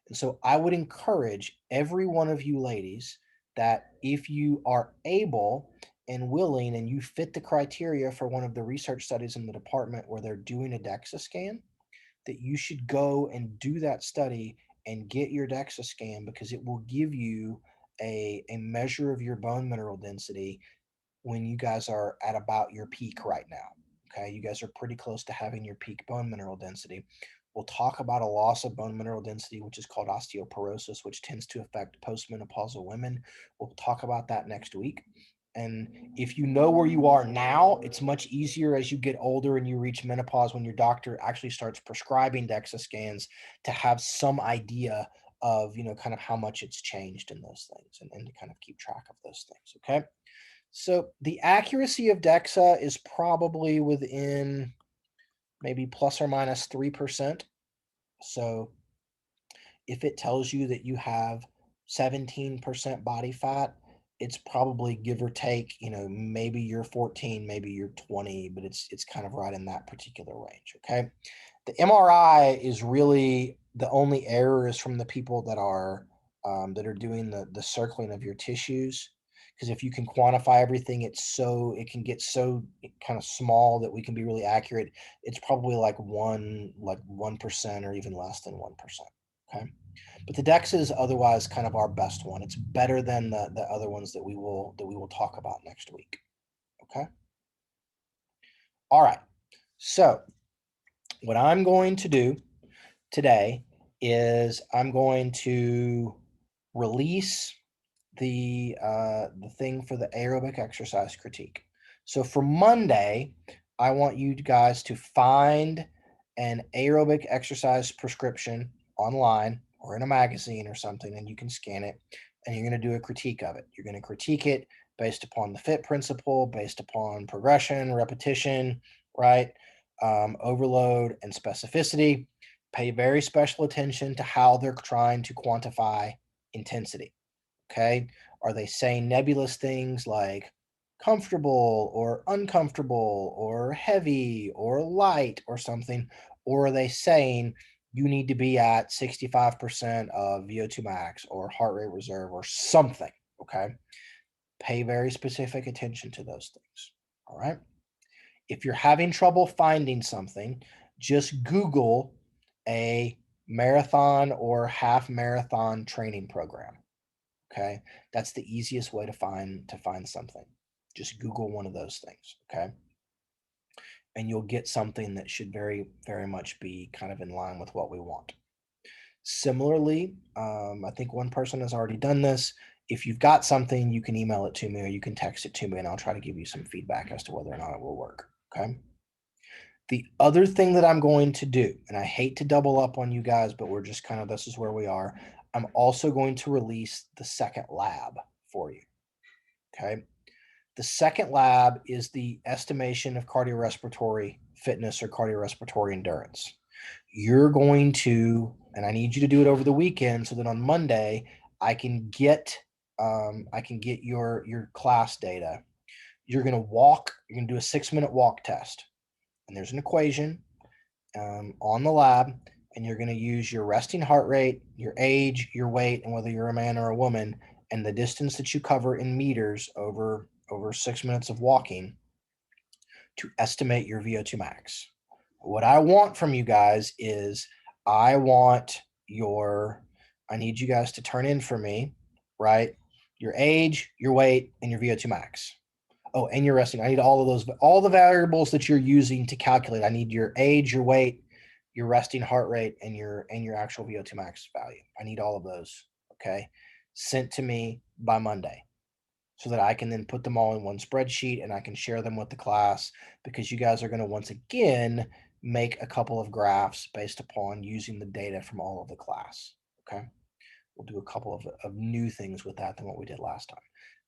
[SPEAKER 1] And so I would encourage every one of you ladies that if you are able and willing and you fit the criteria for one of the research studies in the department where they're doing a DEXA scan, that you should go and do that study and get your DEXA scan, because it will give you a measure of your bone mineral density when you guys are at about your peak right now. Okay, you guys are pretty close to having your peak bone mineral density. We'll talk about a loss of bone mineral density, which is called osteoporosis, which tends to affect postmenopausal women. We'll talk about that next week. And if you know where you are now, it's much easier as you get older and you reach menopause, when your doctor actually starts prescribing DEXA scans, to have some idea of, kind of how much it's changed in those things, and to kind of keep track of those things. Okay. So the accuracy of DEXA is probably within maybe plus or minus 3%. So if it tells you that you have 17% body fat, it's probably, give or take, maybe you're 14, maybe you're 20, but it's kind of right in that particular range. Okay. The MRI is really the only error is from the people that are doing the circling of your tissues. Because if you can quantify everything, it can get so kind of small that we can be really accurate. It's probably like 1% or even less than 1%. Okay. But the DEXA is otherwise kind of our best one. It's better than the other ones that we will talk about next week. Okay. All right. So what I'm going to do today is I'm going to release the thing for the aerobic exercise critique. So for Monday, I want you guys to find an aerobic exercise prescription online or in a magazine or something, and you can scan it, and you're going to do a critique of it. You're going to critique it based upon the FIT principle, based upon progression, repetition, right? overload, and specificity. Pay very special attention to how they're trying to quantify intensity. Okay. Are they saying nebulous things like comfortable or uncomfortable or heavy or light or something? Or are they saying you need to be at 65% of VO2 max or heart rate reserve or something? Okay. Pay very specific attention to those things. All right. If you're having trouble finding something, just Google a marathon or half marathon training program. Okay. That's the easiest way to find something. Just Google one of those things. Okay. And you'll get something that should very, very much be kind of in line with what we want. Similarly, I think one person has already done this. If you've got something, you can email it to me or you can text it to me and I'll try to give you some feedback as to whether or not it will work. Okay. The other thing that I'm going to do, and I hate to double up on you guys, but we're just kind of, this is where we are. I'm also going to release the second lab for you. Okay. The second lab is the estimation of cardiorespiratory fitness or cardiorespiratory endurance. You're going to, and I need you to do it over the weekend so that on Monday I can get your class data. You're going to walk, you're going to do a 6-minute walk test. And there's an equation on the lab, and you're going to use your resting heart rate, your age, your weight, and whether you're a man or a woman, and the distance that you cover in meters over 6 minutes of walking to estimate your VO2 max. What I want from you guys is I need you guys to turn in for me, right? Your age, your weight, and your VO2 max. Oh, and your resting. I need all of those, all the variables that you're using to calculate. I need your age, your weight, your resting heart rate, and your actual VO2 max value. I need all of those, okay, sent to me by Monday so that I can then put them all in one spreadsheet and I can share them with the class, because you guys are going to once again make a couple of graphs based upon using the data from all of the class, okay? We'll do a couple of new things with that than what we did last time.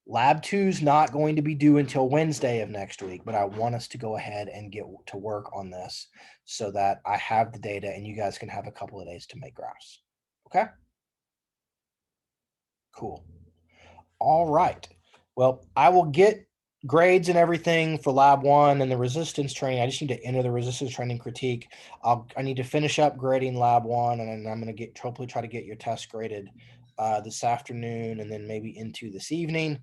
[SPEAKER 1] Lab 2 is not going to be due until Wednesday of next week, but I want us to go ahead and get to work on this so that I have the data and you guys can have a couple of days to make graphs. Okay? Cool. All right. Well, I will get grades and everything for lab 1 and the resistance training. I just need to enter the resistance training critique. I need to finish up grading lab 1, and then I'm going to hopefully try to get your test graded this afternoon and then maybe into this evening,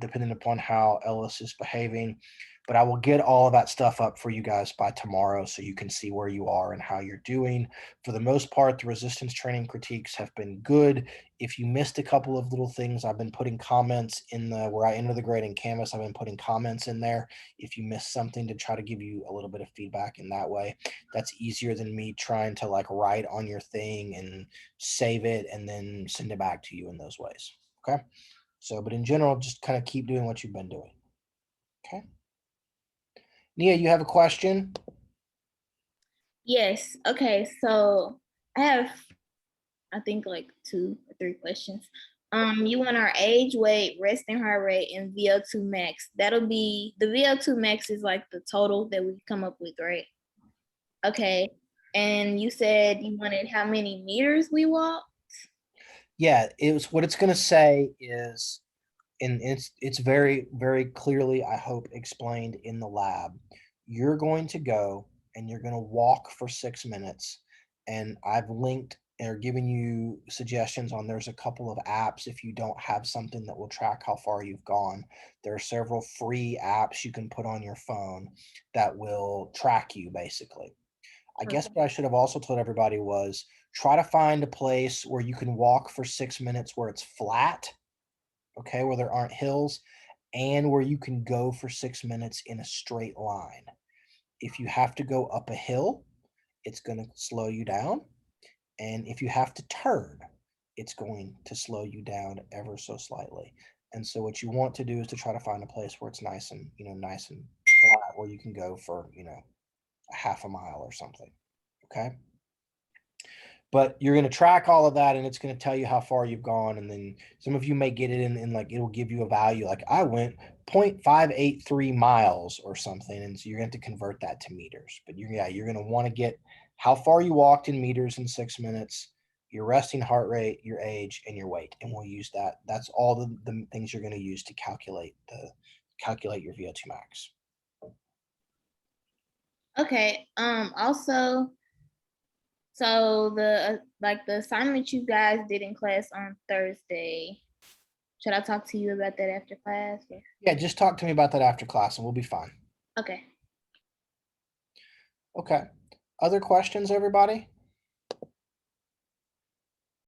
[SPEAKER 1] depending upon how Ellis is behaving. But I will get all of that stuff up for you guys by tomorrow so you can see where you are and how you're doing. For the most part, the resistance training critiques have been good. If you missed a couple of little things, I've been putting comments in where I enter the grading canvas. I've been putting comments in there. If you missed something, to try to give you a little bit of feedback in that way. That's easier than me trying to like write on your thing and save it and then send it back to you in those ways. Okay. So, but in general, just kind of keep doing what you've been doing. Okay. Nia, you have a question?
[SPEAKER 3] Yes. Okay. So I have, I think, like 2 or 3 questions. You want our age, weight, resting heart rate, and VO2 max. That'll be, the VO2 max is like the total that we come up with, right? Okay. And you said you wanted how many meters we walk?
[SPEAKER 1] Yeah, what it's going to say is, and it's very, very clearly, I hope, explained in the lab. You're going to go and you're going to walk for 6 minutes, and I've linked or given you suggestions on, there's a couple of apps if you don't have something that will track how far you've gone. There are several free apps you can put on your phone that will track you basically. I guess what I should have also told everybody was try to find a place where you can walk for 6 minutes where it's flat, okay, where there aren't hills, and where you can go for 6 minutes in a straight line. If you have to go up a hill, it's going to slow you down. And if you have to turn, it's going to slow you down ever so slightly. And so what you want to do is to try to find a place where it's nice and flat, where you can go for, a half a mile or something. Okay. But you're going to track all of that and it's going to tell you how far you've gone. And then some of you may get it in like, it'll give you a value. Like I went 0.583 miles or something, and so you're going to convert that to meters. But you're going to want to get how far you walked in meters in 6 minutes, your resting heart rate, your age, and your weight, and we'll use that. That's all the things you're going to use to calculate your VO2 max.
[SPEAKER 3] Okay. Also, so the the assignment you guys did in class on Thursday, should I talk to you about that after class? Or?
[SPEAKER 1] Yeah, just talk to me about that after class, and we'll be fine.
[SPEAKER 3] Okay.
[SPEAKER 1] Okay. Other questions, everybody?